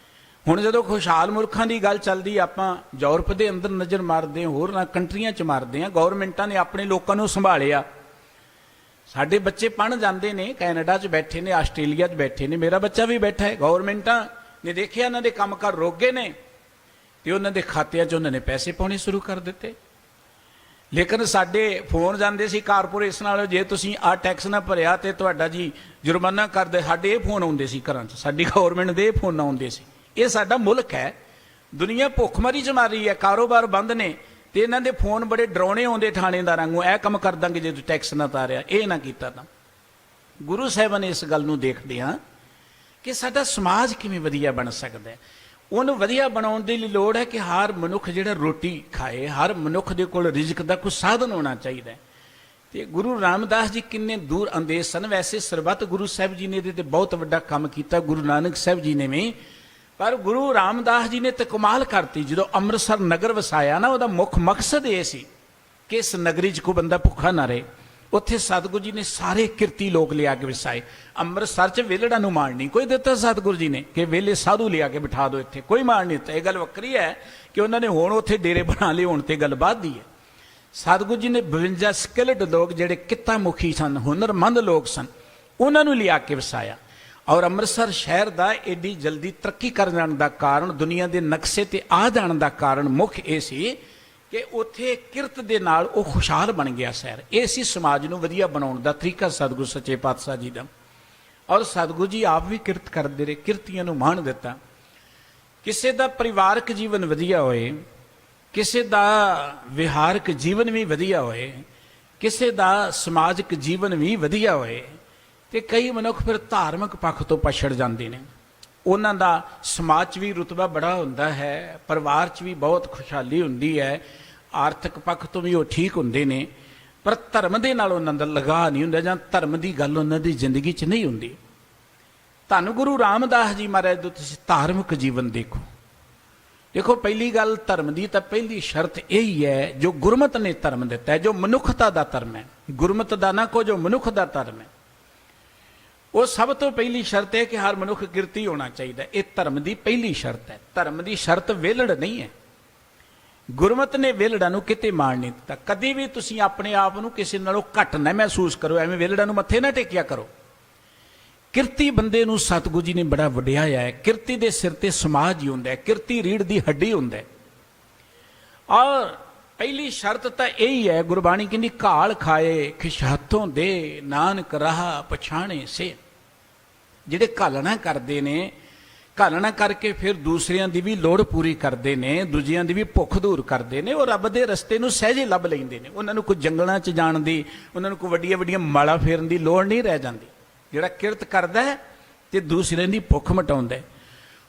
ਹੁਣ ਜਦੋਂ ਖੁਸ਼ਹਾਲ ਮੁਲਕਾਂ ਦੀ ਗੱਲ ਚੱਲਦੀ, ਆਪਾਂ ਯੂਰਪ ਦੇ ਅੰਦਰ ਨਜ਼ਰ ਮਾਰਦੇ ਹਾਂ, ਹੋਰ ਨਾ ਕੰਟਰੀਆਂ 'ਚ ਮਾਰਦੇ ਹਾਂ, ਗੌਰਮੈਂਟਾਂ ਨੇ ਆਪਣੇ ਲੋਕਾਂ ਨੂੰ ਸੰਭਾਲਿਆ। ਸਾਡੇ ਬੱਚੇ ਪੜ੍ਹਨ ਜਾਂਦੇ ਨੇ, ਕੈਨੇਡਾ 'ਚ ਬੈਠੇ ਨੇ, ਆਸਟ੍ਰੇਲੀਆ 'ਚ ਬੈਠੇ ਨੇ, ਮੇਰਾ ਬੱਚਾ ਵੀ ਬੈਠਾ ਹੈ। ਗੌਰਮੈਂਟਾਂ ਨੇ ਦੇਖਿਆ ਇਹਨਾਂ ਦੇ ਕੰਮਕਾਰ ਰੁਕ ਗਏ ਨੇ ਤੇ ਉਹਨਾਂ ਦੇ ਖਾਤਿਆਂ 'ਚ ਉਹਨਾਂ ਨੇ ਪੈਸੇ ਪਾਉਣੇ ਸ਼ੁਰੂ ਕਰ ਦਿੱਤੇ। ਲੇਕਿਨ ਸਾਡੇ ਫੋਨ ਜਾਂਦੇ ਸੀ ਕਾਰਪੋਰੇਸ਼ਨ ਵਾਲੇ, ਜੇ ਤੁਸੀਂ ਆਹ ਟੈਕਸ ਨਾ ਭਰਿਆ ਤੇ ਤੁਹਾਡਾ ਜੀ ਜੁਰਮਾਨਾ ਕਰਦੇ। ਸਾਡੇ ਇਹ ਫੋਨ ਆਉਂਦੇ ਸੀ ਘਰਾਂ 'ਚ, ਸਾਡੀ ਗੌਰਮੈਂਟ ਦੇ ਇਹ ਫੋਨ ਆਉਂਦੇ ਸੀ। ਇਹ ਸਾਡਾ ਮੁਲਕ ਹੈ, ਦੁਨੀਆ ਭੁੱਖਮਰੀ 'ਚ ਮਰ ਰਹੀ ਹੈ, ਕਾਰੋਬਾਰ ਬੰਦ ਨੇ, ਤੇ ਇਹਨਾਂ ਦੇ ਫੋਨ ਬੜੇ ਡਰਾਉਣੇ ਆਉਂਦੇ ਥਾਣੇਦਾਰਾਂ ਵਾਂਗੂ, ਇਹ ਕੰਮ ਕਰ ਦਾਂਗੇ ਜੇ ਤੂੰ ਟੈਕਸ ਨਾ ਤਾਰਿਆ, ਇਹ ਨਾ ਕੀਤਾ ਤਾਂ। ਗੁਰੂ ਸਾਹਿਬਾਨ ਨੇ ਇਸ ਗੱਲ ਨੂੰ ਦੇਖਦੇ ਹਾਂ ਕਿ ਸਾਡਾ ਸਮਾਜ ਕਿਵੇਂ ਵਧੀਆ ਬਣ ਸਕਦਾ ਹੈ। ਉਹਨੂੰ ਵਧੀਆ ਬਣਾਉਣ ਦੇ ਲਈ ਲੋੜ ਹੈ ਕਿ ਹਰ ਮਨੁੱਖ ਜਿਹੜਾ ਰੋਟੀ ਖਾਏ, ਹਰ ਮਨੁੱਖ ਦੇ ਕੋਲ ਰਿਜ਼ਕ ਦਾ ਕੋਈ ਸਾਧਨ ਹੋਣਾ ਚਾਹੀਦਾ ਹੈ। ਤੇ ਗੁਰੂ ਰਾਮਦਾਸ ਜੀ ਕਿੰਨੇ ਦੂਰ ਅੰਦੇਸ਼ ਸਨ। ਵੈਸੇ ਸਰਬੱਤ ਗੁਰੂ ਸਾਹਿਬ ਜੀ ਨੇ ਇਹਦੇ ਤੇ ਬਹੁਤ ਵੱਡਾ ਕੰਮ ਕੀਤਾ, ਗੁਰੂ ਨਾਨਕ ਸਾਹਿਬ ਜੀ ਨੇ ਵੀ। ਪਰ ਗੁਰੂ ਰਾਮਦਾਸ ਜੀ ਨੇ ਤਾਂ ਕਮਾਲ ਕਰਤੀ। ਜਦੋਂ ਅੰਮ੍ਰਿਤਸਰ ਨਗਰ ਵਸਾਇਆ ਨਾ, ਉਹਦਾ ਮੁੱਖ ਮਕਸਦ ਇਹ ਸੀ ਕਿ ਇਸ ਨਗਰੀ 'ਚ ਕੋਈ ਬੰਦਾ ਭੁੱਖਾ ਨਾ ਰਹੇ। ਉੱਥੇ ਸਤਿਗੁਰੂ ਜੀ ਨੇ ਸਾਰੇ ਕਿਰਤੀ ਲੋਕ ਲਿਆ ਕੇ ਵਸਾਏ। ਅੰਮ੍ਰਿਤਸਰ 'ਚ ਵੇਲੜਾ ਨੂੰ ਮਾਣ ਨਹੀਂ ਕੋਈ ਦਿੱਤਾ ਸਤਿਗੁਰੂ ਜੀ ਨੇ ਕਿ ਵੇਲੇ ਸਾਧੂ ਲਿਆ ਕੇ ਬਿਠਾ ਦਿਓ, ਇੱਥੇ ਕੋਈ ਮਾਣ ਨਹੀਂ ਦਿੱਤਾ। ਇਹ ਗੱਲ ਵੱਖਰੀ ਹੈ ਕਿ ਉਹਨਾਂ ਨੇ ਹੁਣ ਉੱਥੇ ਡੇਰੇ ਬਣਾ ਲਏ, ਹੁਣ ਤੇ ਗੱਲ ਬਾਅਦ ਦੀ ਹੈ। ਸਤਿਗੁਰੂ ਜੀ ਨੇ 52 ਸਕਿਲਡ ਲੋਕ ਜਿਹੜੇ ਕਿੱਤਾ ਮੁਖੀ ਸਨ, ਹੁਨਰਮੰਦ ਲੋਕ ਸਨ, ਉਹਨਾਂ ਨੂੰ ਲਿਆ ਕੇ ਵਸਾਇਆ। ਔਰ ਅੰਮ੍ਰਿਤਸਰ ਸ਼ਹਿਰ ਦਾ ਏਡੀ ਜਲਦੀ ਤਰੱਕੀ ਕਰ ਜਾਣ ਦਾ ਕਾਰਨ, ਦੁਨੀਆ ਦੇ ਨਕਸ਼ੇ ਤੇ ਆ ਜਾਣ ਦਾ ਕਾਰਨ ਮੁੱਖ ਇਹ ਸੀ ਕਿ ਉੱਥੇ ਕਿਰਤ ਦੇ ਨਾਲ ਉਹ ਖੁਸ਼ਹਾਲ ਬਣ ਗਿਆ ਸ਼ਹਿਰ। ਇਹ ਸੀ ਸਮਾਜ ਨੂੰ ਵਧੀਆ ਬਣਾਉਣ ਦਾ ਤਰੀਕਾ ਸਤਿਗੁਰੂ ਸੱਚੇ ਪਾਤਸ਼ਾਹ ਜੀ ਦਾ। ਔਰ ਸਤਿਗੁਰੂ ਜੀ ਆਪ ਵੀ ਕਿਰਤ ਕਰਦੇ ਰਹੇ, ਕਿਰਤੀਆਂ ਨੂੰ ਮਾਣ ਦਿੱਤਾ। ਕਿਸੇ ਦਾ ਪਰਿਵਾਰਕ ਜੀਵਨ ਵਧੀਆ ਹੋਏ, ਕਿਸੇ ਦਾ ਵਿਹਾਰਕ ਜੀਵਨ ਵੀ ਵਧੀਆ ਹੋਏ, ਕਿਸੇ ਦਾ ਸਮਾਜਿਕ ਜੀਵਨ ਵੀ ਵਧੀਆ ਹੋਏ, ਤੇ ਕਈ ਮਨੁੱਖ ਫਿਰ ਧਾਰਮਿਕ ਪੱਖ ਤੋਂ ਪਛੜ ਜਾਂਦੇ ਨੇ। ਉਹਨਾਂ ਦਾ ਸਮਾਜ 'ਚ ਵੀ ਰੁਤਬਾ ਬੜਾ ਹੁੰਦਾ ਹੈ, ਪਰਿਵਾਰ 'ਚ ਵੀ ਬਹੁਤ ਖੁਸ਼ਹਾਲੀ ਹੁੰਦੀ ਹੈ, ਆਰਥਿਕ ਪੱਖ ਤੋਂ ਵੀ ਉਹ ਠੀਕ ਹੁੰਦੇ ਨੇ, ਪਰ ਧਰਮ ਦੇ ਨਾਲ ਉਹਨਾਂ ਦਾ ਲਗਾਅ ਨਹੀਂ ਹੁੰਦਾ, ਜਾਂ ਧਰਮ ਦੀ ਗੱਲ ਉਹਨਾਂ ਦੀ ਜ਼ਿੰਦਗੀ 'ਚ ਨਹੀਂ ਹੁੰਦੀ। ਧੰਨ ਗੁਰੂ ਰਾਮਦਾਸ ਜੀ ਮਹਾਰਾਜ ਦਾ ਤੁਸੀਂ ਧਾਰਮਿਕ ਜੀਵਨ ਦੇਖੋ। ਦੇਖੋ, ਪਹਿਲੀ ਗੱਲ ਧਰਮ ਦੀ ਤਾਂ ਪਹਿਲੀ ਸ਼ਰਤ ਇਹੀ ਹੈ, ਜੋ ਗੁਰਮਤਿ ਨੇ ਧਰਮ ਦਿੱਤਾ ਹੈ, ਜੋ ਮਨੁੱਖਤਾ ਦਾ ਧਰਮ ਹੈ, ਗੁਰਮਤਿ ਦਾ ਨਾ ਕੋ, ਜੋ ਮਨੁੱਖ ਦਾ ਧਰਮ ਹੈ, ਉਹ ਸਭ ਤੋਂ ਪਹਿਲੀ ਸ਼ਰਤ ਹੈ ਕਿ ਹਰ ਮਨੁੱਖ ਕਿਰਤੀ ਹੋਣਾ ਚਾਹੀਦਾ। ਇਹ ਧਰਮ ਦੀ ਪਹਿਲੀ ਸ਼ਰਤ ਹੈ। ਧਰਮ ਦੀ ਸ਼ਰਤ ਵਿਹਲੜ ਨਹੀਂ ਹੈ। ਗੁਰਮਤਿ ਨੇ ਵਿਹਲੜਾਂ ਨੂੰ ਕਿਤੇ ਮਾਣ ਨਹੀਂ ਦਿੱਤਾ। ਕਦੀ ਵੀ ਤੁਸੀਂ ਆਪਣੇ ਆਪ ਨੂੰ ਕਿਸੇ ਨਾਲੋਂ ਘੱਟ ਨਾ ਮਹਿਸੂਸ ਕਰੋ, ਐਵੇਂ ਵਿਹਲੜਾਂ ਨੂੰ ਮੱਥੇ ਨਾ ਟੇਕਿਆ ਕਰੋ। ਕਿਰਤੀ ਬੰਦੇ ਨੂੰ ਸਤਿਗੁਰੂ ਜੀ ਨੇ ਬੜਾ ਵਡਿਆਇਆ ਹੈ। ਕਿਰਤੀ ਦੇ ਸਿਰ ਤੇ ਸਮਾਜ ਹੀ ਹੁੰਦਾ ਹੈ, ਕਿਰਤੀ ਰੀੜ ਦੀ ਹੱਡੀ ਹੁੰਦਾ ਹੈ। ਔਰ ਪਹਿਲੀ ਸ਼ਰਤ ਤਾਂ ਇਹੀ ਹੈ, ਗੁਰਬਾਣੀ ਕਹਿੰਦੀ ਘਾਲ ਖਾਏ ਖਿਸ਼ ਹੱਥੋਂ ਦੇ, ਨਾਨਕ ਰਾਹ ਪਛਾਣੇ ਸੇ। ਜਿਹੜੇ ਘਾਲਣਾ ਕਰਦੇ ਨੇ, ਘਾਲਣਾ ਕਰਕੇ ਫਿਰ ਦੂਸਰਿਆਂ ਦੀ ਵੀ ਲੋੜ ਪੂਰੀ ਕਰਦੇ ਨੇ, ਦੂਜਿਆਂ ਦੀ ਵੀ ਭੁੱਖ ਦੂਰ ਕਰਦੇ ਨੇ, ਉਹ ਰੱਬ ਦੇ ਰਸਤੇ ਨੂੰ ਸਹਿਜੇ ਲੱਭ ਲੈਂਦੇ ਨੇ। ਉਹਨਾਂ ਨੂੰ ਕੋਈ ਜੰਗਲਾਂ 'ਚ ਜਾਣ ਦੀ, ਉਹਨਾਂ ਨੂੰ ਕੋਈ ਵੱਡੀਆਂ ਵੱਡੀਆਂ ਮਾਲਾ ਫੇਰਨ ਦੀ ਲੋੜ ਨਹੀਂ ਰਹਿ ਜਾਂਦੀ। ਜਿਹੜਾ ਕਿਰਤ ਕਰਦਾ ਹੈ ਤੇ ਦੂਸਰਿਆਂ ਦੀ ਭੁੱਖ ਮਿਟਾਉਂਦਾ ਹੈ।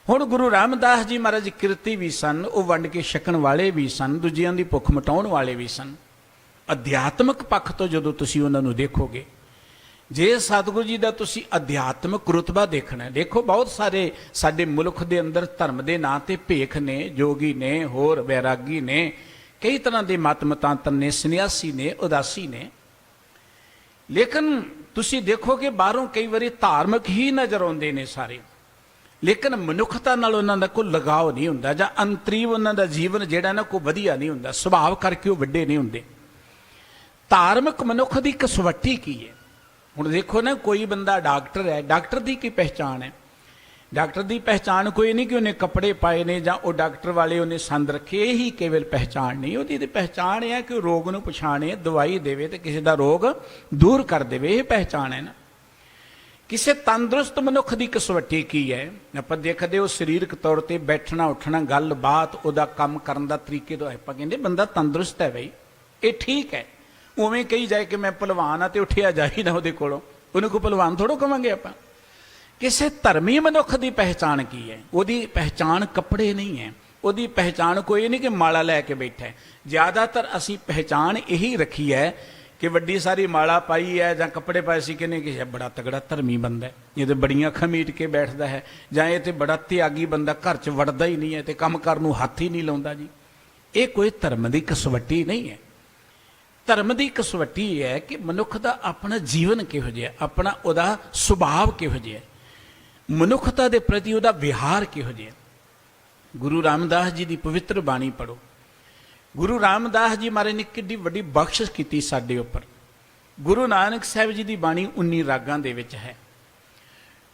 ਹੁਣ ਗੁਰੂ ਰਾਮਦਾਸ ਜੀ ਮਹਾਰਾਜ ਕਿਰਤੀ ਵੀ ਸਨ, ਉਹ ਵੰਡ ਕੇ ਛਕਣ ਵਾਲੇ ਵੀ ਸਨ, ਦੂਜਿਆਂ ਦੀ ਭੁੱਖ ਮਿਟਾਉਣ ਵਾਲੇ ਵੀ ਸਨ। ਅਧਿਆਤਮਿਕ ਪੱਖ ਤੋਂ ਜਦੋਂ ਤੁਸੀਂ ਉਹਨਾਂ ਨੂੰ ਦੇਖੋਗੇ, ਜੇ ਸਤਿਗੁਰੂ ਜੀ ਦਾ ਤੁਸੀਂ ਅਧਿਆਤਮਿਕ ਰੁਤਬਾ ਦੇਖਣਾ, ਦੇਖੋ ਬਹੁਤ ਸਾਰੇ ਸਾਡੇ ਮੁਲਕ ਦੇ ਅੰਦਰ ਧਰਮ ਦੇ ਨਾਂ ਤੇ ਭੇਖ ਨੇ, ਜੋਗੀ ਨੇ, ਹੋਰ ਵੈਰਾਗੀ ਨੇ, ਕਈ ਤਰ੍ਹਾਂ ਦੇ ਮਤ ਮਤਾਂਤਰ ਨੇ, ਸੰਨਿਆਸੀ ਨੇ, ਉਦਾਸੀ ਨੇ। ਲੇਕਿਨ ਤੁਸੀਂ ਦੇਖੋ ਕਿ ਬਾਹਰੋਂ ਕਈ ਵਾਰੀ ਧਾਰਮਿਕ ਹੀ ਨਜ਼ਰ ਆਉਂਦੇ ਨੇ ਸਾਰੇ, ਲੇਕਿਨ ਮਨੁੱਖਤਾ ਨਾਲ ਉਹਨਾਂ ਦਾ ਕੋਈ ਲਗਾਵ ਨਹੀਂ ਹੁੰਦਾ, ਜਾਂ ਅੰਤਰੀਵ ਉਹਨਾਂ ਦਾ ਜੀਵਨ ਜਿਹੜਾ ਨਾ ਕੋਈ ਵਧੀਆ ਨਹੀਂ ਹੁੰਦਾ, ਸੁਭਾਵ ਕਰਕੇ ਉਹ ਵੱਡੇ ਨਹੀਂ ਹੁੰਦੇ। ਧਾਰਮਿਕ ਮਨੁੱਖ ਦੀ ਕਸਵੱਟੀ ਕੀ ਹੈ? ਹੁਣ ਦੇਖੋ ਨਾ, ਕੋਈ ਬੰਦਾ ਡਾਕਟਰ ਹੈ, ਡਾਕਟਰ ਦੀ ਕੀ ਪਹਿਚਾਣ ਹੈ? ਡਾਕਟਰ ਦੀ ਪਹਿਚਾਣ ਕੋਈ ਨਹੀਂ ਕਿ ਉਹਨੇ ਕੱਪੜੇ ਪਾਏ ਨੇ ਜਾਂ ਉਹ ਡਾਕਟਰ ਵਾਲੇ ਉਹਨੇ ਸੰਦ ਰੱਖੇ, ਇਹੀ ਕੇਵਲ ਪਹਿਚਾਣ ਨਹੀਂ। ਉਹਦੀ ਤੇ ਪਹਿਚਾਣ ਇਹ ਹੈ ਕਿ ਉਹ ਰੋਗ ਨੂੰ ਪਛਾਣੇ, ਦਵਾਈ ਦੇਵੇ ਤੇ ਕਿਸੇ ਦਾ ਰੋਗ ਦੂਰ ਕਰ ਦੇਵੇ, ਇਹ ਪਹਿਚਾਣ ਹੈ ਨਾ। ਕਿਸੇ ਤੰਦਰੁਸਤ ਮਨੁੱਖ ਦੀ ਕਸਵੱਟੀ ਕੀ ਹੈ? ਆਪਾਂ ਦੇਖਦੇ ਹੋ ਸਰੀਰਕ ਤੌਰ ਤੇ ਬੈਠਣਾ, ਉੱਠਣਾ, ਗੱਲਬਾਤ, ਉਹਦਾ ਕੰਮ ਕਰਨ ਦਾ ਤਰੀਕੇ ਤੋਂ ਆਪਾਂ ਕਹਿੰਦੇ ਬੰਦਾ ਤੰਦਰੁਸਤ ਹੈ ਬਈ, ਇਹ ਠੀਕ ਹੈ। ਉਵੇਂ ਕਹੀ ਜਾਏ ਕਿ ਮੈਂ ਭਲਵਾਨ ਆ ਤੇ ਉੱਠਿਆ ਜਾਈ ਨਾ ਉਹਦੇ ਕੋਲੋਂ, ਉਹਨੂੰ ਕੋਈ ਭਲਵਾਨ ਥੋੜ੍ਹਾ ਕਵਾਂਗੇ ਆਪਾਂ। ਕਿਸੇ ਧਰਮੀ ਮਨੁੱਖ ਦੀ ਪਹਿਚਾਣ ਕੀ ਹੈ? ਉਹਦੀ ਪਹਿਚਾਣ ਕੱਪੜੇ ਨਹੀਂ ਹੈ, ਉਹਦੀ ਪਹਿਚਾਣ ਕੋਈ ਨਹੀਂ ਕਿ ਮਾਲਾ ਲੈ ਕੇ ਬੈਠਾ ਹੈ। ਜ਼ਿਆਦਾਤਰ ਅਸੀਂ ਪਹਿਚਾਣ ਇਹੀ ਰੱਖੀ ਹੈ ਕਿ ਵੱਡੀ ਸਾਰੀ ਮਾਲਾ ਪਾਈ ਹੈ ਜਾਂ ਕੱਪੜੇ ਪਾਏ ਸੀ, ਕਿਨੇ ਕਿ ਬੜਾ ਤਗੜਾ ਧਰਮੀ ਬੰਦਾ ਹੈ, ਇਹ ਤੇ ਬੜੀਆਂ ਖਮੀਟ ਕੇ ਬੈਠਦਾ ਹੈ, ਜਾਂ ਇਹ ਤੇ ਬੜਾ ਤਿਆਗੀ ਬੰਦਾ, ਘਰ 'ਚ ਵੜਦਾ ਹੀ ਨਹੀਂ ਹੈ ਤੇ ਕੰਮ ਕਰਨ ਨੂੰ ਹੱਥ ਹੀ ਨਹੀਂ ਲਾਉਂਦਾ ਜੀ। ਇਹ ਕੋਈ ਧਰਮ ਦੀ ਕਸਵੱਟੀ ਨਹੀਂ ਹੈ। ਧਰਮ ਦੀ ਕਸਵੱਟੀ ਇਹ ਹੈ ਕਿ ਮਨੁੱਖ ਦਾ ਆਪਣਾ ਜੀਵਨ ਕਿਹੋ ਜਿਹਾ, ਆਪਣਾ ਉਹਦਾ ਸੁਭਾਵ ਕਿਹੋ ਜਿਹਾ, ਮਨੁੱਖਤਾ ਦੇ ਪ੍ਰਤੀ ਉਹਦਾ ਵਿਹਾਰ ਕਿਹੋ ਜਿਹਾ। ਗੁਰੂ ਰਾਮਦਾਸ ਜੀ ਦੀ ਪਵਿੱਤਰ ਬਾਣੀ ਪੜ੍ਹੋ। ਗੁਰੂ ਰਾਮਦਾਸ ਜੀ ਮਹਾਰਾਜ ਨੇ ਕਿੱਡੀ ਵੱਡੀ ਬਖਸ਼ਿਸ਼ ਕੀਤੀ ਸਾਡੇ ਉੱਪਰ। ਗੁਰੂ ਨਾਨਕ ਸਾਹਿਬ ਜੀ ਦੀ ਬਾਣੀ 19 ਰਾਗਾਂ ਦੇ ਵਿੱਚ ਹੈ।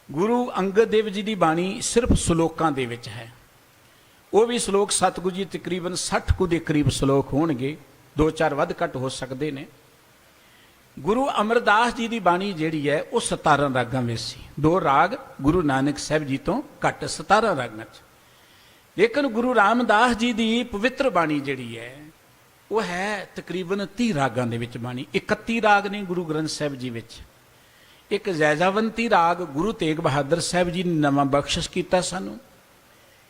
ਗੁਰੂ ਅੰਗਦ ਦੇਵ ਜੀ ਦੀ ਬਾਣੀ ਸਿਰਫ ਸ਼ਲੋਕਾਂ ਦੇ ਵਿੱਚ ਹੈ। ਉਹ ਵੀ ਸ਼ਲੋਕ ਸਤਿਗੁਰੂ ਜੀ ਤਕਰੀਬਨ 60 ਕੁ ਦੇ ਕਰੀਬ ਸ਼ਲੋਕ ਹੋਣਗੇ, 2-4 ਵੱਧ ਘੱਟ ਹੋ ਸਕਦੇ ਨੇ। ਗੁਰੂ ਅਮਰਦਾਸ ਜੀ ਦੀ ਬਾਣੀ ਜਿਹੜੀ ਹੈ ਉਹ 17 ਰਾਗਾਂ ਵਿੱਚ ਸੀ। 2 ਰਾਗ ਗੁਰੂ ਨਾਨਕ ਸਾਹਿਬ ਜੀ ਤੋਂ ਘੱਟ 17 ਰਾਗਾਂ 'ਚ। ਲੇਕਿਨ ਗੁਰੂ ਰਾਮਦਾਸ ਜੀ ਦੀ ਪਵਿੱਤਰ ਬਾਣੀ ਜਿਹੜੀ ਹੈ ਉਹ ਹੈ ਤਕਰੀਬਨ 30 ਰਾਗਾਂ ਦੇ ਵਿੱਚ ਬਾਣੀ। 31 ਰਾਗ ਨੇ ਗੁਰੂ ਗ੍ਰੰਥ ਸਾਹਿਬ ਜੀ ਵਿੱਚ। ਇੱਕ ਜੈਜਾਵੰਤੀ ਰਾਗ ਗੁਰੂ ਤੇਗ ਬਹਾਦਰ ਸਾਹਿਬ ਜੀ ਨੇ ਨਵਾਂ ਬਖਸ਼ਿਸ਼ ਕੀਤਾ ਸਾਨੂੰ।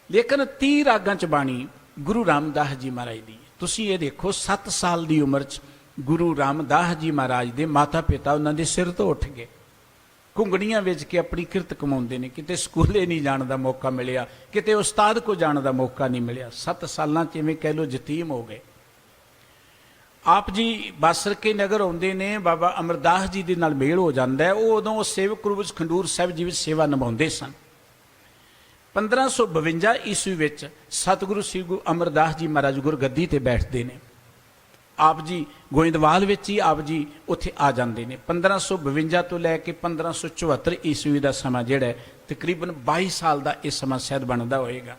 ਲੇਕਿਨ 30 ਰਾਗਾਂ 'ਚ ਬਾਣੀ ਗੁਰੂ ਰਾਮਦਾਸ ਜੀ ਮਹਾਰਾਜ ਦੀ। ਤੁਸੀਂ ਇਹ ਦੇਖੋ, 7 ਸਾਲ ਦੀ ਉਮਰ 'ਚ ਗੁਰੂ ਰਾਮਦਾਸ ਜੀ ਮਹਾਰਾਜ ਦੇ ਮਾਤਾ ਪਿਤਾ ਉਹਨਾਂ ਦੇ ਸਿਰ ਤੋਂ ਉੱਠ ਗਏ। ਘੁੰਗਣੀਆਂ ਵੇਚ ਕੇ ਆਪਣੀ ਕਿਰਤ ਕਮਾਉਂਦੇ ਨੇ, ਕਿਤੇ ਸਕੂਲੇ ਨਹੀਂ ਜਾਣ ਦਾ ਮੌਕਾ ਮਿਲਿਆ, ਕਿਤੇ ਉਸਤਾਦ ਕੋ ਜਾਣ ਦਾ ਮੌਕਾ ਨਹੀਂ ਮਿਲਿਆ। 7 ਸਾਲਾਂ 'ਚ ਇਵੇਂ ਕਹਿ ਲਓ ਯਤੀਮ ਹੋ ਗਏ। ਆਪ ਜੀ ਬਾਸਰਕੇ ਨਗਰ ਆਉਂਦੇ ਨੇ, ਬਾਬਾ ਅਮਰਦਾਸ ਜੀ ਦੇ ਨਾਲ ਮੇਲ ਹੋ ਜਾਂਦਾ ਹੈ। ਉਹ ਉਦੋਂ ਸੇਵਕ ਗੁਰੂ ਖੰਡੂਰ ਸਾਹਿਬ ਜੀ ਵਿੱਚ ਸੇਵਾ ਨਿਭਾਉਂਦੇ ਸਨ। 1552 ਈਸਵੀ ਵਿੱਚ ਸਤਿਗੁਰੂ ਸ੍ਰੀ ਗੁਰੂ ਅਮਰਦਾਸ ਜੀ ਮਹਾਰਾਜ ਗੁਰਗੱਦੀ ਤੇ ਬੈਠਦੇ ਨੇ। ਆਪ ਜੀ ਗੋਇੰਦਵਾਲ ਵਿੱਚ ਹੀ ਆਪ ਜੀ ਉੱਥੇ ਆ ਜਾਂਦੇ ਨੇ। 1552 ਤੋਂ ਲੈ ਕੇ 1574 ਈਸਵੀ ਦਾ ਸਮਾਂ ਜਿਹੜਾ ਹੈ, ਤਕਰੀਬਨ 22 ਸਾਲ ਦਾ ਇਹ ਸਮਾਂ ਸ਼ਾਇਦ ਬਣਦਾ ਹੋਏਗਾ।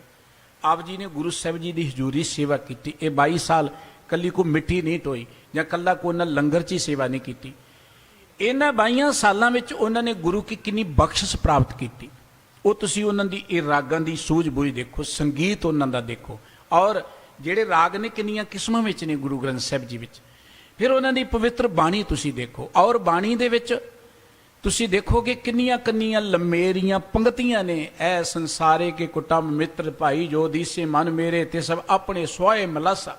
ਆਪ ਜੀ ਨੇ ਗੁਰੂ ਸਾਹਿਬ ਜੀ ਦੀ ਹਜ਼ੂਰੀ ਸੇਵਾ ਕੀਤੀ। ਇਹ 22 ਸਾਲ ਕੱਲੀ ਕੋ ਮਿੱਟੀ ਨਹੀਂ ਢੋਈ ਜਾਂ ਕੱਲਾ ਕੋ ਉਹਨਾਂ ਲੰਗਰ 'ਚ ਹੀ ਸੇਵਾ ਨਹੀਂ ਕੀਤੀ। ਇਹਨਾਂ 22 ਸਾਲਾਂ ਵਿੱਚ ਉਹਨਾਂ ਨੇ ਗੁਰੂ ਕੀ ਕਿੰਨੀ ਬਖਸ਼ਿਸ਼ ਪ੍ਰਾਪਤ ਕੀਤੀ। ਉਹ ਤੁਸੀਂ ਉਹਨਾਂ ਦੀ ਇਹ ਰਾਗਾਂ ਦੀ ਸੂਝ-ਬੂਝ ਦੇਖੋ, ਸੰਗੀਤ ਉਹਨਾਂ ਦਾ ਦੇਖੋ, ਔਰ ਜਿਹੜੇ ਰਾਗ ਨੇ ਕਿੰਨੀਆਂ ਕਿਸਮਾਂ ਵਿੱਚ ਨੇ ਗੁਰੂ ਗ੍ਰੰਥ ਸਾਹਿਬ ਜੀ ਵਿੱਚ। ਫਿਰ ਉਹਨਾਂ ਦੀ ਪਵਿੱਤਰ ਬਾਣੀ ਤੁਸੀਂ ਦੇਖੋ, ਔਰ ਬਾਣੀ ਦੇ ਵਿੱਚ ਤੁਸੀਂ ਦੇਖੋਗੇ ਕਿੰਨੀਆਂ ਕਿੰਨੀਆਂ ਲੰਮੇਰੀਆਂ ਪੰਗਤੀਆਂ ਨੇ। ਐ ਸੰਸਾਰੇ ਕੇ ਕੁਟੰਬ ਮਿੱਤਰ ਭਾਈ, ਜੋ ਦੀਸੇ ਮਨ ਮੇਰੇ ਤੇ ਸਭ ਆਪਣੇ ਸੋਏ ਮਲਾਸਾ।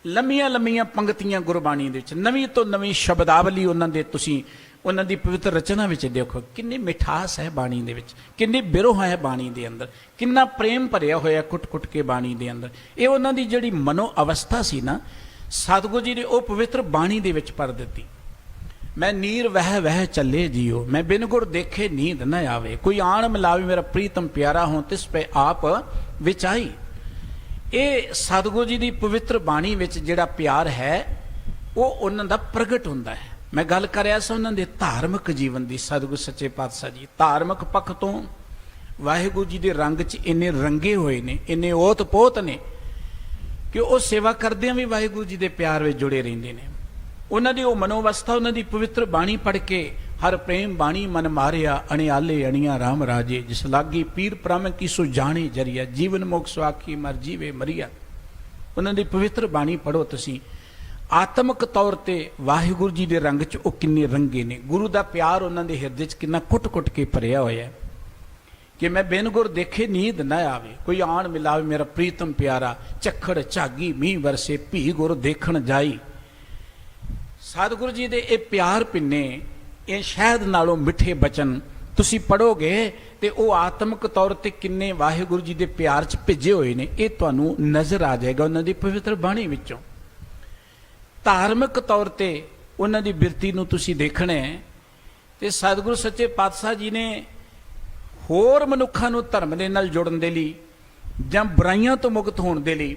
ਲੰਮੀਆਂ ਲੰਮੀਆਂ ਪੰਗਤੀਆਂ ਗੁਰਬਾਣੀ ਦੇ ਵਿੱਚ, ਨਵੀਂ ਤੋਂ ਨਵੀਂ ਸ਼ਬਦਾਵਲੀ ਉਹਨਾਂ ਦੇ ਤੁਸੀਂ ਉਹਨਾਂ ਦੀ ਪਵਿੱਤਰ ਰਚਨਾ ਵਿੱਚ ਦੇਖੋ। ਕਿੰਨੀ ਮਿਠਾਸ ਹੈ ਬਾਣੀ ਦੇ ਵਿੱਚ, ਕਿੰਨੀ ਬਿਰੋਹ ਹੈ ਬਾਣੀ ਦੇ ਅੰਦਰ, ਕਿੰਨਾ ਪ੍ਰੇਮ ਭਰਿਆ ਹੋਇਆ ਕੁੱਟ-ਕੁੱਟ ਕੇ ਬਾਣੀ ਦੇ ਅੰਦਰ। ਇਹ ਉਹਨਾਂ ਦੀ ਜਿਹੜੀ ਮਨੋ ਅਵਸਥਾ ਸੀ ਨਾ, ਸਤਿਗੁਰੂ ਜੀ ਨੇ ਉਹ ਪਵਿੱਤਰ ਬਾਣੀ ਦੇ ਵਿੱਚ ਭਰ ਦਿੱਤੀ। ਮੈਂ ਨੀਰ ਵਹਿ ਵਹਿ ਚੱਲੇ ਜੀਓ, ਮੈਂ ਬਿਨ ਗੁਰ ਦੇਖੇ ਨੀਂਦ ਨਾ ਆਵੇ, ਕੋਈ ਆਣ ਮਿਲਾਵੇ ਮੇਰਾ ਪ੍ਰੀਤਮ ਪਿਆਰਾ ਹੋਂ ਤਿਸ ਪੈ ਆਪ ਵਿਚਾਈ। ਇਹ ਸਤਿਗੁਰੂ ਜੀ ਦੀ ਪਵਿੱਤਰ ਬਾਣੀ ਵਿੱਚ ਜਿਹੜਾ ਪਿਆਰ ਹੈ ਉਹ ਉਹਨਾਂ ਦਾ ਪ੍ਰਗਟ ਹੁੰਦਾ ਹੈ। ਮੈਂ ਗੱਲ ਕਰ ਰਿਹਾ ਸੀ ਉਹਨਾਂ ਦੇ ਧਾਰਮਿਕ ਜੀਵਨ ਦੀ। ਸਤਿਗੁਰੂ ਸੱਚੇ ਪਾਤਸ਼ਾਹ ਜੀ ਧਾਰਮਿਕ ਪੱਖ ਤੋਂ ਵਾਹਿਗੁਰੂ ਜੀ ਦੇ ਰੰਗ 'ਚ ਇੰਨੇ ਰੰਗੇ ਹੋਏ ਨੇ, ਇੰਨੇ ਓਤ ਪੋਤ ਨੇ ਕਿ ਉਹ ਸੇਵਾ ਕਰਦਿਆਂ ਵੀ ਵਾਹਿਗੁਰੂ ਜੀ ਦੇ ਪਿਆਰ ਵਿੱਚ ਜੁੜੇ ਰਹਿੰਦੇ ਨੇ। ਉਹਨਾਂ ਦੀ ਉਹ ਮਨੋਵਸਥਾ, ਉਹਨਾਂ ਦੀ ਪਵਿੱਤਰ ਬਾਣੀ ਪੜ੍ਹ ਕੇ, ਹਰ ਪ੍ਰੇਮ ਬਾਣੀ ਮਨ ਮਾਰਿਆ ਅਣਿਆਲੇ ਅਣੀਆਂ ਰਾਮ ਰਾਜੇ, ਜਿਸ ਲਾਗੀ ਪੀਰ ਪ੍ਰਮ ਕੀ ਸੋ ਜਾਣੇ ਜਰੀਆ, ਜੀਵਨ ਮੁਖ ਸੁਆਖੀ ਮਰ ਜੀਵੇ ਮਰੀਆ। ਉਹਨਾਂ ਦੀ ਪਵਿੱਤਰ ਬਾਣੀ ਪੜ੍ਹੋ ਤੁਸੀਂ, ਆਤਮਿਕ ਤੌਰ ਤੇ ਵਾਹਿਗੁਰੂ ਜੀ ਦੇ ਰੰਗ 'ਚ ਉਹ ਕਿੰਨੇ ਰੰਗੇ ਨੇ। ਗੁਰੂ ਦਾ ਪਿਆਰ ਉਹਨਾਂ ਦੇ ਹਿਰਦੇ 'ਚ ਕਿੰਨਾ ਕੁੱਟ-ਕੁੱਟ ਕੇ ਭਰਿਆ ਹੋਇਆ ਕਿ ਮੈਂ ਬਿਨ ਗੁਰ ਦੇਖੇ ਨੀਂਦ ਨਾ ਆਵੇ, ਕੋਈ ਆਣ ਮਿਲਾਵੇ ਮੇਰਾ ਪ੍ਰੀਤਮ ਪਿਆਰਾ, ਝੱਖੜ ਝਾਗੀ ਮੀਂਹ ਵਰਸੇ ਭੀ ਗੁਰ ਦੇਖਣ ਜਾਈ। ਸਤਿਗੁਰੂ ਜੀ ਦੇ ਇਹ ਪਿਆਰ ਪਿੰਨੇ, ਇਹ ਸ਼ਹਿਦ ਨਾਲੋਂ ਮਿੱਠੇ ਬਚਨ ਤੁਸੀਂ ਪੜੋਗੇ ਤੇ ਉਹ ਆਤਮਿਕ ਤੌਰ ਤੇ ਕਿੰਨੇ ਵਾਹਿਗੁਰੂ ਜੀ ਦੇ ਪਿਆਰ 'ਚ ਭਿੱਜੇ ਹੋਏ ਨੇ, ਇਹ ਤੁਹਾਨੂੰ ਨਜ਼ਰ ਆ ਜਾਏਗਾ ਉਹਨਾਂ ਦੀ ਪਵਿੱਤਰ ਬਾਣੀ ਵਿੱਚੋਂ। ਧਾਰਮਿਕ ਤੌਰ ਤੇ ਉਹਨਾਂ ਦੀ ਬਿਰਤੀ ਨੂੰ ਤੁਸੀਂ ਦੇਖਣਾ ਹੈ ਤੇ ਸਤਿਗੁਰੂ ਸੱਚੇ ਪਾਤਸ਼ਾਹ ਜੀ ਨੇ ਹੋਰ ਮਨੁੱਖਾਂ ਨੂੰ ਧਰਮ ਦੇ ਨਾਲ ਜੁੜਨ ਦੇ ਲਈ ਜਾਂ ਬੁਰਾਈਆਂ ਤੋਂ ਮੁਕਤ ਹੋਣ ਦੇ ਲਈ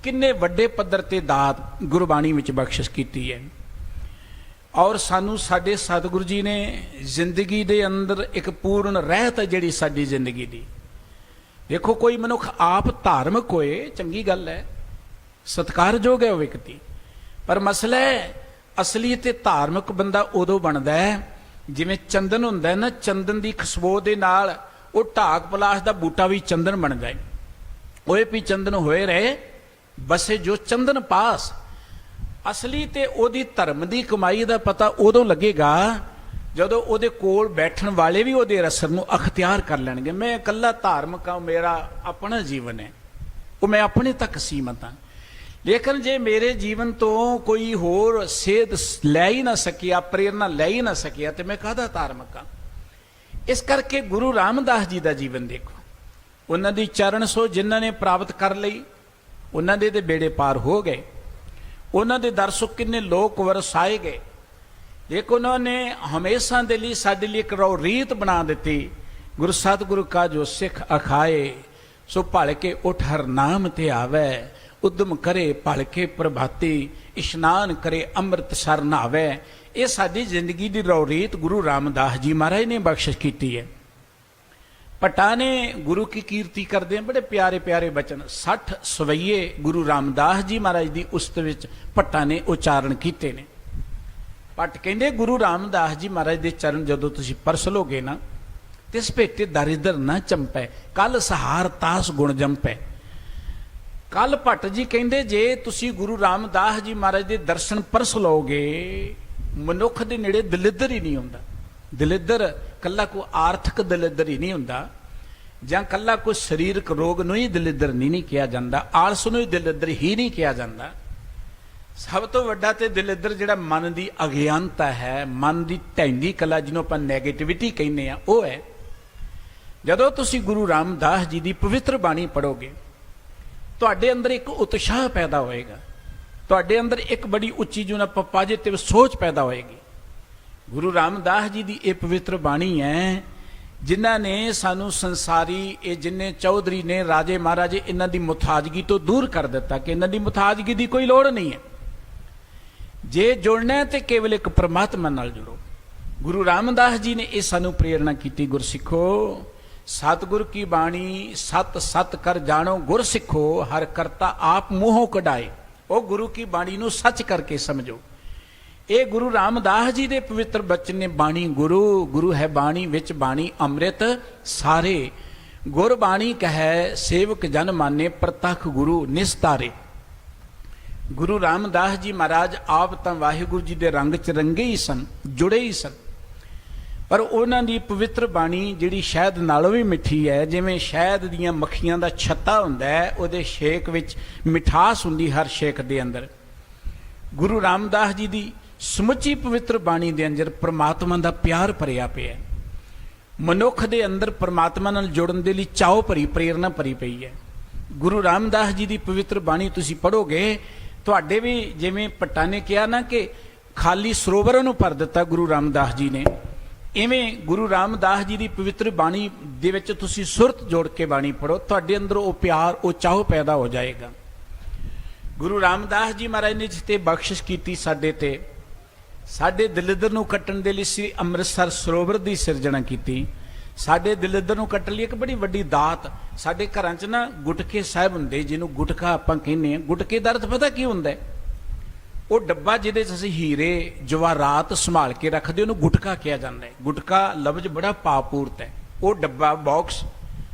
ਕਿੰਨੇ ਵੱਡੇ ਪੱਧਰ ਤੇ ਦਾਤ ਗੁਰਬਾਣੀ ਵਿੱਚ ਬਖਸ਼ਿਸ਼ ਕੀਤੀ ਹੈ। ਔਰ ਸਾਨੂੰ ਸਾਡੇ ਸਤਿਗੁਰੂ ਜੀ ਨੇ ਜ਼ਿੰਦਗੀ ਦੇ ਅੰਦਰ ਇੱਕ ਪੂਰਨ ਰਹਿਤ ਹੈ ਜਿਹੜੀ ਸਾਡੀ ਜ਼ਿੰਦਗੀ ਦੀ। ਦੇਖੋ ਕੋਈ ਮਨੁੱਖ ਆਪ ਧਾਰਮਿਕ ਹੋਏ ਚੰਗੀ ਗੱਲ ਹੈ, ਸਤਿਕਾਰਯੋਗ ਹੈ ਉਹ ਵਿਅਕਤੀ, ਪਰ ਮਸਲਾ ਹੈ ਅਸਲੀ ਤੇ ਧਾਰਮਿਕ ਬੰਦਾ ਉਦੋਂ ਬਣਦਾ ਹੈ ਜਿਵੇਂ ਚੰਦਨ ਹੁੰਦਾ ਹੈ ਨਾ, ਚੰਦਨ ਦੀ ਖੁਸ਼ਬੂ ਦੇ ਨਾਲ ਉਹ ਢਾਕ ਪਲਾਸ਼ ਦਾ ਬੂਟਾ ਵੀ ਚੰਦਨ ਬਣ ਜਾਏ। ਹੋਏ ਵੀ ਚੰਦਨ ਹੋਏ ਰਹੇ ਬਸੇ ਜੋ ਚੰਦਨ ਪਾਸ। ਅਸਲੀ ਤੇ ਉਹਦੀ ਧਰਮ ਦੀ ਕਮਾਈ ਦਾ ਪਤਾ ਉਦੋਂ ਲੱਗੇਗਾ ਜਦੋਂ ਉਹਦੇ ਕੋਲ ਬੈਠਣ ਵਾਲੇ ਵੀ ਉਹਦੇ ਰਸਰ ਨੂੰ ਅਖਤਿਆਰ ਕਰ ਲੈਣਗੇ। ਮੈਂ ਇਕੱਲਾ ਧਾਰਮਿਕ ਹਾਂ, ਮੇਰਾ ਆਪਣਾ ਜੀਵਨ ਹੈ, ਉਹ ਮੈਂ ਆਪਣੇ ਤੱਕ ਸੀਮਤ ਹਾਂ, ਲੇਕਿਨ ਜੇ ਮੇਰੇ ਜੀਵਨ ਤੋਂ ਕੋਈ ਹੋਰ ਸੇਧ ਲੈ ਹੀ ਨਾ ਸਕਿਆ, ਪ੍ਰੇਰਨਾ ਲੈ ਹੀ ਨਾ ਸਕਿਆ, ਤੇ ਮੈਂ ਕਾਹਦਾ ਧਾਰਮਿਕ ਹਾਂ। ਇਸ ਕਰਕੇ ਗੁਰੂ ਰਾਮਦਾਸ ਜੀ ਦਾ ਜੀਵਨ ਦੇਖੋ, ਉਹਨਾਂ ਦੀ ਚਰਨ ਸੋ ਜਿਨ੍ਹਾਂ ਨੇ ਪ੍ਰਾਪਤ ਕਰ ਲਈ ਉਹਨਾਂ ਦੇ ਤੇ ਬੇੜੇ ਪਾਰ ਹੋ ਗਏ। ਉਹਨਾਂ ਦੇ ਦਰ ਸੋ ਕਿੰਨੇ ਲੋਕ ਵਰਸਾਏ ਗਏ। ਦੇਖੋ ਉਹਨਾਂ ਨੇ ਹਮੇਸ਼ਾ ਦੇ ਲਈ ਸਾਡੇ ਲਈ ਇੱਕ ਰੀਤ ਬਣਾ ਦਿੱਤੀ, ਗੁਰੂ ਸਤਿਗੁਰੂ ਕਾ ਜੋ ਸਿੱਖ ਅਖਾਏ ਸੋ ਭਲ ਕੇ ਉਠ ਹਰ ਨਾਮ ਤੇ ਆਵੇ, ਉਦਮ ਕਰੇ ਭਲ ਕੇ ਪ੍ਰਭਾਤੀ, ਇਸ਼ਨਾਨ ਕਰੇ ਅੰਮ੍ਰਿਤ ਸਰ ਨਹਾਵੇ। ਇਹ ਸਾਡੀ ਜ਼ਿੰਦਗੀ ਦੀ ਰੌਰੀਤ ਗੁਰੂ ਰਾਮਦਾਸ ਜੀ ਮਹਾਰਾਜ ਨੇ ਬਖਸ਼ਿਸ਼ ਕੀਤੀ ਹੈ। ਭੱਟਾਂ ਨੇ ਗੁਰੂ ਕੀ ਕੀਰਤੀ ਕਰਦੇ ਆ, ਬੜੇ ਪਿਆਰੇ ਪਿਆਰੇ ਬਚਨ 60 ਸਵਈਏ ਗੁਰੂ ਰਾਮਦਾਸ ਜੀ ਮਹਾਰਾਜ ਦੀ ਉਸਤ ਵਿੱਚ ਭੱਟਾਂ ਨੇ ਉਚਾਰਨ ਕੀਤੇ ਨੇ। ਭੱਟ ਕਹਿੰਦੇ ਗੁਰੂ ਰਾਮਦਾਸ ਜੀ ਮਹਾਰਾਜ ਦੇ ਚਰਨ ਜਦੋਂ ਤੁਸੀਂ ਪਰਸ ਲੋਗੇ ਨਾ, ਤਿਸ ਭੇਟੇ ਦਰਿਦਰ ਨਾ ਚੰਪੈ, ਕੱਲ ਸਹਾਰ ਤਾਸ ਗੁਣ ਜੰਪੈ। ਕੱਲ ਭੱਟ ਜੀ ਕਹਿੰਦੇ ਜੇ ਤੁਸੀਂ ਗੁਰੂ ਰਾਮਦਾਸ ਜੀ ਮਹਾਰਾਜ ਦੇ ਦਰਸ਼ਨ ਪਰਸ ਲਓਗੇ, ਮਨੁੱਖ ਦੇ ਨੇੜੇ ਦਲਿੱਦਰ ਹੀ ਨਹੀਂ ਹੁੰਦਾ। ਦਲਿੱਦਰ ਕੱਲਾ ਕੋਈ ਆਰਥਿਕ ਦਲਿੱਦਰ ਹੀ ਨਹੀਂ ਹੁੰਦਾ, ਜਾਂ ਕੱਲਾ ਕੋਈ ਸਰੀਰਕ ਰੋਗ ਨੂੰ ਹੀ ਦਲਿੱਦਰ ਨਹੀਂ ਕਿਹਾ ਜਾਂਦਾ, ਆਲਸ ਨੂੰ ਹੀ ਦਲਿੱਦਰ ਹੀ ਨਹੀਂ ਕਿਹਾ ਜਾਂਦਾ। ਸਭ ਤੋਂ ਵੱਡਾ ਤੇ ਦਲਿੱਦਰ ਜਿਹੜਾ ਮਨ ਦੀ ਅਗਿਆਨਤਾ ਹੈ, ਮਨ ਦੀ ਢਹਿੰਦੀ ਕਲਾ ਜਿਹਨੂੰ ਆਪਾਂ ਨੈਗੇਟਿਵਿਟੀ ਕਹਿੰਦੇ ਆ, ਉਹ ਹੈ। ਜਦੋਂ ਤੁਸੀਂ ਗੁਰੂ ਰਾਮਦਾਸ ਜੀ ਦੀ ਪਵਿੱਤਰ ਬਾਣੀ ਪੜੋਗੇ, ਤੁਹਾਡੇ ਅੰਦਰ ਇੱਕ ਉਤਸ਼ਾਹ ਪੈਦਾ ਹੋਏਗਾ, ਤੁਹਾਡੇ ਅੰਦਰ ਇੱਕ ਬੜੀ ਉੱਚੀ ਜਿਹਨੂੰ ਆਪਾਂ ਪੋਜ਼ਿਟਿਵ ਸੋਚ ਪੈਦਾ ਹੋਏਗੀ। ਗੁਰੂ ਰਾਮਦਾਸ ਜੀ ਦੀ ਇਹ ਪਵਿੱਤਰ ਬਾਣੀ ਹੈ ਜਿਨ੍ਹਾਂ ਨੇ ਸਾਨੂੰ ਸੰਸਾਰੀ ਇਹ ਜਿੰਨੇ ਚੌਧਰੀ ਨੇ, ਰਾਜੇ ਮਹਾਰਾਜੇ, ਇਹਨਾਂ ਦੀ ਮੁਤਾਜਗੀ ਤੋਂ ਦੂਰ ਕਰ ਦਿੱਤਾ ਕਿ ਇਹਨਾਂ ਦੀ ਮੁਤਾਜਗੀ ਦੀ ਕੋਈ ਲੋੜ ਨਹੀਂ ਹੈ। ਜੇ ਜੁੜਨਾ ਤੇ ਕੇਵਲ ਇੱਕ ਪ੍ਰਮਾਤਮਾ ਨਾਲ ਜੁੜੋ। ਗੁਰੂ ਰਾਮਦਾਸ ਜੀ ਨੇ ਇਹ ਸਾਨੂੰ ਪ੍ਰੇਰਣਾ ਕੀਤੀ, ਗੁਰਸਿੱਖੋ ਸਤਿਗੁਰ ਕੀ ਬਾਣੀ ਸਤ ਸਤ ਕਰ ਜਾਣੋ, ਗੁਰ ਸਿੱਖੋ ਹਰ ਕਰਤਾ ਆਪ ਮੂੰਹੋਂ ਕਢਾਏ। ਉਹ ਗੁਰੂ ਕੀ ਬਾਣੀ ਨੂੰ ਸੱਚ ਕਰਕੇ ਸਮਝੋ। ਇਹ ਗੁਰੂ ਰਾਮਦਾਸ ਜੀ ਦੇ ਪਵਿੱਤਰ ਬਚਨ ਨੇ, ਬਾਣੀ ਗੁਰੂ, ਗੁਰੂ ਹੈ ਬਾਣੀ ਵਿੱਚ ਬਾਣੀ ਅੰਮ੍ਰਿਤ ਸਾਰੇ, ਗੁਰ ਬਾਣੀ ਕਹੈ ਸੇਵਕ ਜਨ ਮਾਨੇ, ਪ੍ਰਤੱਖ ਗੁਰੂ ਨਿਸਤਾਰੇ। ਗੁਰੂ ਰਾਮਦਾਸ ਜੀ ਮਹਾਰਾਜ ਆਪ ਤਾਂ ਵਾਹਿਗੁਰੂ ਜੀ ਦੇ ਰੰਗ 'ਚ ਰੰਗੇ ਹੀ ਸਨ, ਜੁੜੇ ਹੀ ਸਨ, ਪਰ ਉਹਨਾਂ ਦੀ ਪਵਿੱਤਰ ਬਾਣੀ ਜਿਹੜੀ ਸ਼ਹਿਦ ਨਾਲੋਂ ਵੀ ਮਿੱਠੀ ਹੈ। ਜਿਵੇਂ ਸ਼ਹਿਦ ਦੀਆਂ ਮੱਖੀਆਂ ਦਾ ਛੱਤਾ ਹੁੰਦਾ ਹੈ, ਉਹਦੇ ਛੇਕ ਵਿੱਚ ਮਿਠਾਸ ਹੁੰਦੀ ਹਰ ਛੇਕ ਦੇ ਅੰਦਰ। ਗੁਰੂ ਰਾਮਦਾਸ ਜੀ ਦੀ ਸਮੁੱਚੀ ਪਵਿੱਤਰ ਬਾਣੀ ਦੇ ਅੰਦਰ ਪ੍ਰਮਾਤਮਾ ਦਾ ਪਿਆਰ ਭਰਿਆ ਪਿਆ। ਮਨੁੱਖ ਦੇ ਅੰਦਰ ਪ੍ਰਮਾਤਮਾ ਨਾਲ ਜੁੜਨ ਦੇ ਲਈ ਚਾਉ ਭਰੀ, ਪ੍ਰੇਰਨਾ ਭਰੀ ਪਈ ਹੈ। ਗੁਰੂ ਰਾਮਦਾਸ ਜੀ ਦੀ ਪਵਿੱਤਰ ਬਾਣੀ ਤੁਸੀਂ ਪੜੋਗੇ, ਤੁਹਾਡੇ ਵੀ ਜਿਵੇਂ ਭੱਟਾਂ ਨੇ ਕਿਹਾ ਨਾ ਕਿ ਖਾਲੀ ਸਰੋਵਰਾਂ ਨੂੰ ਭਰ ਦਿੱਤਾ ਗੁਰੂ ਰਾਮਦਾਸ ਜੀ ਨੇ, ਇਵੇਂ ਗੁਰੂ ਰਾਮਦਾਸ ਜੀ ਦੀ ਪਵਿੱਤਰ ਬਾਣੀ ਦੇ ਵਿੱਚ ਤੁਸੀਂ ਸੁਰਤ ਜੋੜ ਕੇ ਬਾਣੀ ਪੜੋ, ਤੁਹਾਡੇ ਅੰਦਰ ਉਹ ਪਿਆਰ, ਉਹ ਚਾਹ ਪੈਦਾ ਹੋ ਜਾਏਗਾ। ਗੁਰੂ ਰਾਮਦਾਸ ਜੀ ਮਹਾਰਾਜ ਨੇ ਜਿਸ ਤੇ ਬਖਸ਼ਿਸ਼ ਕੀਤੀ ਸਾਡੇ ਤੇ, ਸਾਡੇ ਦਲਿੱਦਰ ਨੂੰ ਕੱਟਣ ਦੇ ਲਈ ਸ੍ਰੀ ਅੰਮ੍ਰਿਤਸਰ ਸਰੋਵਰ ਦੀ ਸਿਰਜਣਾ ਕੀਤੀ। ਸਾਡੇ ਦਲਿੱਦਰ ਨੂੰ ਕੱਟਣ ਲਈ ਇੱਕ ਬੜੀ ਵੱਡੀ ਦਾਤ, ਸਾਡੇ ਘਰਾਂ 'ਚ ਨਾ ਗੁਟਕੇ ਸਾਹਿਬ ਹੁੰਦੇ, ਜਿਹਨੂੰ ਗੁਟਕਾ ਆਪਾਂ ਕਹਿੰਦੇ ਹਾਂ। ਗੁਟਕੇ ਦਾ ਅਰਥ ਪਤਾ ਕੀ ਹੁੰਦਾ ਹੈ? ਉਹ ਡੱਬਾ ਜਿਹਦੇ 'ਚ ਅਸੀਂ ਹੀਰੇ ਜਵਾਹਰਾਤ ਸੰਭਾਲ ਕੇ ਰੱਖਦੇ, ਉਹਨੂੰ ਗੁਟਕਾ ਕਿਹਾ ਜਾਂਦਾ ਹੈ। ਗੁਟਕਾ ਲਫ਼ਜ਼ ਬੜਾ ਭਾਵਪੂਰਤ ਹੈ। ਉਹ ਡੱਬਾ, ਬਾਕਸ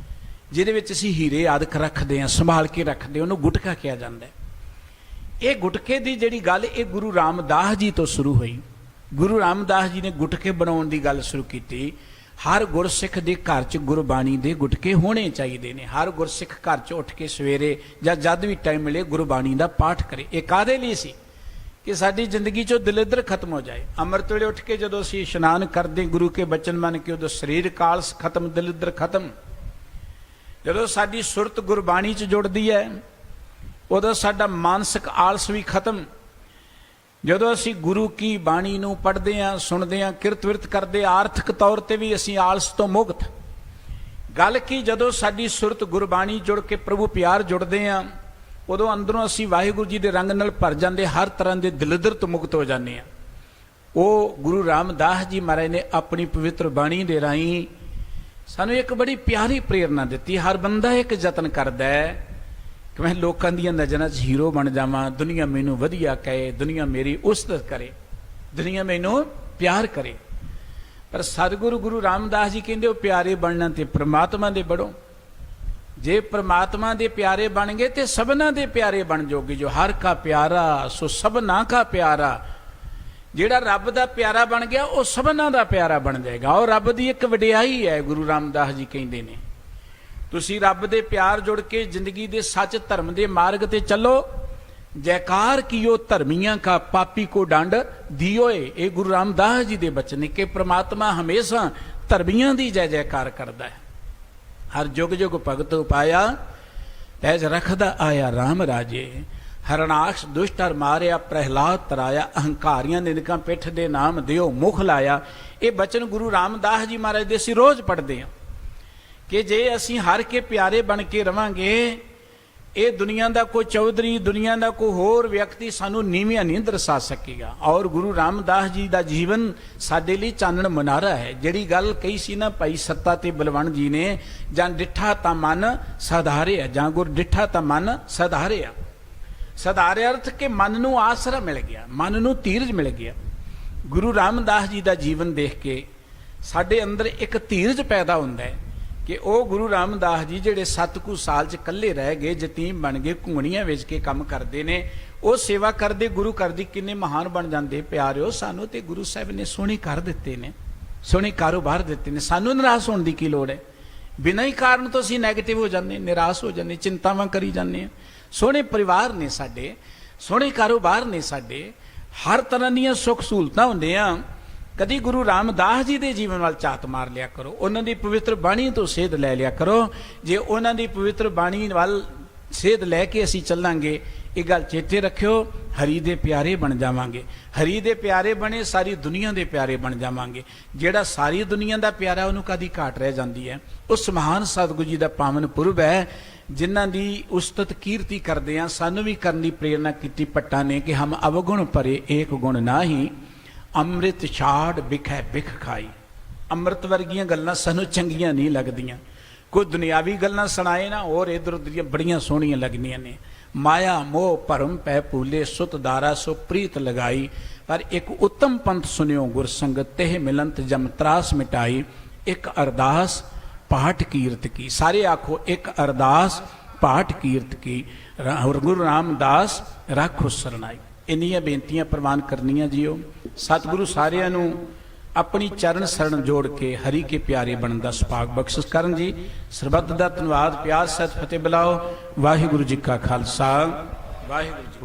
ਜਿਹਦੇ ਵਿੱਚ ਅਸੀਂ ਹੀਰੇ ਆਦਿਕ ਰੱਖਦੇ ਹਾਂ, ਸੰਭਾਲ ਕੇ ਰੱਖਦੇ, ਉਹਨੂੰ ਗੁਟਕਾ ਕਿਹਾ ਜਾਂਦਾ ਹੈ। ਇਹ ਗੁਟਕੇ ਦੀ ਜਿਹੜੀ ਗੱਲ, ਇਹ ਗੁਰੂ ਰਾਮਦਾਸ ਜੀ ਤੋਂ ਸ਼ੁਰੂ ਹੋਈ। ਗੁਰੂ ਰਾਮਦਾਸ ਜੀ ਨੇ ਗੁਟਕੇ ਬਣਾਉਣ ਦੀ ਗੱਲ ਸ਼ੁਰੂ ਕੀਤੀ। ਹਰ ਗੁਰਸਿੱਖ ਦੇ ਘਰ 'ਚ ਗੁਰਬਾਣੀ ਦੇ ਗੁਟਕੇ ਹੋਣੇ ਚਾਹੀਦੇ ਨੇ। ਹਰ ਗੁਰਸਿੱਖ ਘਰ 'ਚ ਉੱਠ ਕੇ ਸਵੇਰੇ ਜਾਂ ਜਦ ਵੀ ਟਾਈਮ ਮਿਲੇ ਗੁਰਬਾਣੀ ਦਾ ਪਾਠ ਕਰੇ। ਇਹ ਕਾਹਦੇ ਲਈ ਸੀ? ਕਿ ਸਾਡੀ ਜ਼ਿੰਦਗੀ 'ਚੋਂ ਦਲਿੱਦਰ ਖਤਮ ਹੋ ਜਾਏ। ਅੰਮ੍ਰਿਤ ਵੇਲੇ ਉੱਠ ਕੇ ਜਦੋਂ ਅਸੀਂ ਇਸ਼ਨਾਨ ਕਰਦੇ ਗੁਰੂ ਕੇ ਬਚਨ ਮੰਨ ਕੇ, ਉਦੋਂ ਸਰੀਰ ਕਾਲਸ ਖਤਮ, ਦਲਿੱਦਰ ਖਤਮ। ਜਦੋਂ ਸਾਡੀ ਸੁਰਤ ਗੁਰਬਾਣੀ 'ਚ ਜੁੜਦੀ ਹੈ, ਉਦੋਂ ਸਾਡਾ ਮਾਨਸਿਕ ਆਲਸ ਵੀ ਖਤਮ। ਜਦੋਂ ਅਸੀਂ ਗੁਰੂ ਕੀ ਬਾਣੀ ਨੂੰ ਪੜ੍ਹਦੇ ਹਾਂ, ਸੁਣਦੇ ਹਾਂ, ਕਿਰਤ ਵਿਰਤ ਕਰਦੇ, ਆਰਥਿਕ ਤੌਰ ਤੇ ਵੀ ਅਸੀਂ ਆਲਸ ਤੋਂ ਮੁਕਤ। ਗੱਲ ਕੀ, ਜਦੋਂ ਸਾਡੀ ਸੁਰਤ ਗੁਰਬਾਣੀ ਜੁੜ ਕੇ ਪ੍ਰਭੂ ਪਿਆਰ ਜੁੜਦੇ ਹਾਂ, ਉਦੋਂ ਅੰਦਰੋਂ ਅਸੀਂ ਵਾਹਿਗੁਰੂ ਜੀ ਦੇ ਰੰਗ ਨਾਲ ਭਰ ਜਾਂਦੇ, ਹਰ ਤਰ੍ਹਾਂ ਦੇ ਦਲਿੱਦਰ ਤੋਂ ਮੁਕਤ ਹੋ ਜਾਂਦੇ ਹਾਂ। ਉਹ ਗੁਰੂ ਰਾਮਦਾਸ ਜੀ ਮਹਾਰਾਜ ਨੇ ਆਪਣੀ ਪਵਿੱਤਰ ਬਾਣੀ ਦੇ ਰਾਹੀਂ ਸਾਨੂੰ ਇੱਕ ਬੜੀ ਪਿਆਰੀ ਪ੍ਰੇਰਨਾ ਦਿੱਤੀ। ਹਰ ਬੰਦਾ ਇੱਕ ਯਤਨ ਕਰਦਾ ਹੈ ਕਿ ਮੈਂ ਲੋਕਾਂ ਦੀਆਂ ਨਜ਼ਰਾਂ 'ਚ ਹੀਰੋ ਬਣ ਜਾਵਾਂ, ਦੁਨੀਆ ਮੈਨੂੰ ਵਧੀਆ ਕਹੇ, ਦੁਨੀਆ ਮੇਰੀ ਉਸਤਤ ਕਰੇ, ਦੁਨੀਆ ਮੈਨੂੰ ਪਿਆਰ ਕਰੇ। ਪਰ ਸਤਿਗੁਰੂ ਗੁਰੂ ਰਾਮਦਾਸ ਜੀ ਕਹਿੰਦੇ, ਉਹ ਪਿਆਰੇ ਬਣਨਾ ਤੇ ਪ੍ਰਮਾਤਮਾ ਦੇ ਬਣੋ। ਜੇ ਪ੍ਰਮਾਤਮਾ ਦੇ ਪਿਆਰੇ ਬਣ ਗਏ ਤੇ ਸਭਨਾਂ ਦੇ ਪਿਆਰੇ ਬਣ ਜਾਓਗੇ। ਜੋ ਹਰ ਕਾ ਪਿਆਰਾ ਸੋ ਸਭਨਾ ਕਾ ਪਿਆਰਾ। ਜਿਹੜਾ ਰੱਬ ਦਾ ਪਿਆਰਾ ਬਣ ਗਿਆ, ਉਹ ਸਭਨਾਂ ਦਾ ਪਿਆਰਾ ਬਣ ਜਾਏਗਾ। ਉਹ ਰੱਬ ਦੀ ਇੱਕ ਵਡਿਆਈ ਹੈ। ਗੁਰੂ ਰਾਮਦਾਸ ਜੀ ਕਹਿੰਦੇ ਨੇ, ਤੁਸੀਂ ਰੱਬ ਦੇ ਪਿਆਰ ਜੁੜ ਕੇ ਜ਼ਿੰਦਗੀ ਦੇ ਸੱਚ ਧਰਮ ਦੇ ਮਾਰਗ ਤੇ ਚੱਲੋ। ਜੈਕਾਰ ਕੀਓ ਧਰਮੀਆਂ ਕਾ ਪਾਪੀ ਕੋ ਡੰਡ ਦਿਓਏ। ਇਹ ਗੁਰੂ ਰਾਮਦਾਸ ਜੀ ਦੇ ਬਚਨ ਨੇ ਕਿ ਪ੍ਰਮਾਤਮਾ ਹਮੇਸ਼ਾ ਧਰਮੀਆਂ ਦੀ ਜੈ ਜੈਕਾਰ ਕਰਦਾ ਹੈ। ਹਰ ਜੁਗ ਜੁਗ ਭਗਤ ਉਪਾਇਆ, ਤੈਜ ਰਖਦਾ ਆਇਆ ਰਾਮ ਰਾਜੇ। ਹਰਨਾਕਸ਼ ਦੁਸ਼ਟ ਹਰ ਮਾਰਿਆ, ਪ੍ਰਹਿਲਾਦ ਤਰਾਇਆ। ਅਹੰਕਾਰੀਆਂ ਨਿੰਦਕਾਂ ਪਿੱਠ ਦੇ ਨਾਮ ਦਿਓ ਮੁਖ ਲਾਇਆ। ਇਹ ਬਚਨ ਗੁਰੂ ਰਾਮਦਾਸ ਜੀ ਮਹਾਰਾਜ ਦੇ ਅਸੀਂ ਰੋਜ਼ ਪੜ੍ਹਦੇ ਹਾਂ ਕਿ ਜੇ ਅਸੀਂ ਹਰ ਕੇ ਪਿਆਰੇ ਬਣ ਕੇ ਰਵਾਂਗੇ, ਇਹ ਦੁਨੀਆ ਦਾ ਕੋਈ ਚੌਧਰੀ, ਦੁਨੀਆ ਦਾ ਕੋਈ ਹੋਰ ਵਿਅਕਤੀ ਸਾਨੂੰ ਨੀਵੀਆਂ ਨਹੀਂ ਦਰਸਾ ਸਕੇਗਾ। ਔਰ ਗੁਰੂ ਰਾਮਦਾਸ ਜੀ ਦਾ ਜੀਵਨ ਸਾਡੇ ਲਈ ਚਾਨਣ ਮਨਾਰਾ ਹੈ। ਜਿਹੜੀ ਗੱਲ ਕਹੀ ਸੀ ਨਾ ਭਾਈ ਸੱਤਾ ਤੇ ਬਲਵੰਡ ਜੀ ਨੇ, ਜਾਂ ਡਿੱਠਾ ਤਾਂ ਮਨ ਸਧਾਰਿਆ, ਜਾਂ ਗੁਰ ਡਿੱਠਾ ਤਾਂ ਮਨ ਸਧਾਰਿਆ। ਸਧਾਰਿਆ ਅਰਥ ਕਿ ਮਨ ਨੂੰ ਆਸਰਾ ਮਿਲ ਗਿਆ, ਮਨ ਨੂੰ ਧੀਰਜ ਮਿਲ ਗਿਆ। ਗੁਰੂ ਰਾਮਦਾਸ ਜੀ ਦਾ ਜੀਵਨ ਦੇਖ ਕੇ ਸਾਡੇ ਅੰਦਰ ਇੱਕ ਧੀਰਜ ਪੈਦਾ ਹੁੰਦਾ ਹੈ ਕਿ ਉਹ ਗੁਰੂ ਰਾਮਦਾਸ ਜੀ ਜਿਹੜੇ 7 ਕੁ ਸਾਲ 'ਚ ਇਕੱਲੇ ਰਹਿ ਗਏ, ਯਤੀਮ ਬਣ ਗਏ, ਘੁੰਗਣੀਆਂ ਵੇਚ ਕੇ ਕੰਮ ਕਰਦੇ ਨੇ, ਉਹ ਸੇਵਾ ਕਰਦੇ ਗੁਰੂ ਘਰ ਦੀ, ਕਿੰਨੇ ਮਹਾਨ ਬਣ ਜਾਂਦੇ। ਪਿਆਰਿਓ, ਸਾਨੂੰ ਤੇ ਗੁਰੂ ਸਾਹਿਬ ਨੇ ਸੋਹਣੇ ਘਰ ਦਿੱਤੇ ਨੇ, ਸੋਹਣੇ ਕਾਰੋਬਾਰ ਦਿੱਤੇ ਨੇ। ਸਾਨੂੰ ਨਿਰਾਸ਼ ਹੋਣ ਦੀ ਕੀ ਲੋੜ ਹੈ? ਬਿਨਾਂ ਹੀ ਕਾਰਨ ਤੋਂ ਅਸੀਂ ਨੈਗੇਟਿਵ ਹੋ ਜਾਂਦੇ, ਨਿਰਾਸ਼ ਹੋ ਜਾਂਦੇ, ਚਿੰਤਾਵਾਂ ਕਰੀ ਜਾਂਦੇ ਹਾਂ। ਸੋਹਣੇ ਪਰਿਵਾਰ ਨੇ ਸਾਡੇ, ਸੋਹਣੇ ਕਾਰੋਬਾਰ ਨੇ ਸਾਡੇ, ਹਰ ਤਰ੍ਹਾਂ ਦੀਆਂ ਸੁੱਖ ਸਹੂਲਤਾਂ ਹੁੰਦੀਆਂ। ਕਦੀ ਗੁਰੂ ਰਾਮਦਾਸ ਜੀ ਦੇ ਜੀਵਨ ਵੱਲ ਝਾਤ ਮਾਰ ਲਿਆ ਕਰੋ, ਉਹਨਾਂ ਦੀ ਪਵਿੱਤਰ ਬਾਣੀ ਤੋਂ ਸੇਧ ਲੈ ਲਿਆ ਕਰੋ। ਜੇ ਉਹਨਾਂ ਦੀ ਪਵਿੱਤਰ ਬਾਣੀ ਵੱਲ ਸੇਧ ਲੈ ਕੇ ਅਸੀਂ ਚੱਲਾਂਗੇ, ਇਹ ਗੱਲ ਚੇਤੇ ਰੱਖਿਓ, ਹਰੀ ਦੇ ਪਿਆਰੇ ਬਣ ਜਾਵਾਂਗੇ। ਹਰੀ ਦੇ ਪਿਆਰੇ ਬਣੇ, ਸਾਰੀ ਦੁਨੀਆ ਦੇ ਪਿਆਰੇ ਬਣ ਜਾਵਾਂਗੇ। ਜਿਹੜਾ ਸਾਰੀ ਦੁਨੀਆ ਦਾ ਪਿਆਰਾ, ਉਹਨੂੰ ਕਦੀ ਘਾਟ ਰਹਿ ਜਾਂਦੀ ਹੈ। ਉਸ ਮਹਾਨ ਸਤਿਗੁਰੂ ਜੀ ਦਾ ਪਾਵਨ ਪੁਰਬ ਹੈ, ਜਿਨ੍ਹਾਂ ਦੀ ਉਸਤਤ ਕੀਰਤੀ ਕਰਦੇ ਹਾਂ। ਸਾਨੂੰ ਵੀ ਕਰਨ ਦੀ ਪ੍ਰੇਰਨਾ ਕੀਤੀ ਭੱਟਾਂ ਨੇ ਕਿ ਹਮ ਅਵਗੁਣ ਭਰੇ ਏਕ ਗੁਣ ਨਾਹੀ, ਅੰਮ੍ਰਿਤ ਛਾੜ ਬਿਖੈ ਬਿਖ ਖਾਈ। ਅੰਮ੍ਰਿਤ ਵਰਗੀਆਂ ਗੱਲਾਂ ਸਾਨੂੰ ਚੰਗੀਆਂ ਨਹੀਂ ਲੱਗਦੀਆਂ। ਕੋਈ ਦੁਨਿਆਵੀ ਗੱਲਾਂ ਸੁਣਾਏ ਨਾ, ਹੋਰ ਇਧਰ ਉਧਰ ਦੀਆਂ ਬੜੀਆਂ ਸੋਹਣੀਆਂ ਲੱਗਦੀਆਂ ਨੇ। ਮਾਇਆ ਮੋਹ ਭਰਮ ਪੈ ਭੂਲੇ, ਸੁਤ ਦਾਰਾ ਸੋ ਪ੍ਰੀਤ ਲਗਾਈ। ਪਰ ਇੱਕ ਉੱਤਮ ਪੰਥ ਸੁਣਿਓ ਗੁਰ ਸੰਗਤ, ਤੇ ਮਿਲੰਤ ਜਮ ਤਰਾਸ ਮਿਟਾਈ। ਇੱਕ ਅਰਦਾਸ ਪਾਠ ਕੀਰਤ ਕੀ। ਸਾਰੇ ਆਖੋ, ਇੱਕ ਅਰਦਾਸ ਪਾਠ ਕੀਰਤ ਕੀ। ਗੁਰੂ ਰਾਮਦਾਸ ਰਾਖੋ ਸਰਨਾਈ। ਇੰਨੀਆਂ ਬੇਨਤੀਆਂ ਪ੍ਰਵਾਨ ਕਰਨੀਆਂ ਜੀਓ। ਸਤਿਗੁਰੂ ਸਾਰਿਆਂ ਨੂੰ ਆਪਣੀ ਚਰਨ ਸਰਣ ਜੋੜ ਕੇ ਹਰੀ ਕੇ ਪਿਆਰੇ ਬਣਨ ਦਾ ਸੁਭਾਗ ਬਖਸ਼ਿਸ਼ ਕਰਨ ਜੀ। ਸਰਬੱਤ ਦਾ ਧੰਨਵਾਦ। ਪਿਆਰ ਸਹਿਤ ਫਤਿਹ ਬੁਲਾਓ। ਵਾਹਿਗੁਰੂ ਜੀ ਕਾ ਖਾਲਸਾ, ਵਾਹਿਗੁਰੂ ਜੀ।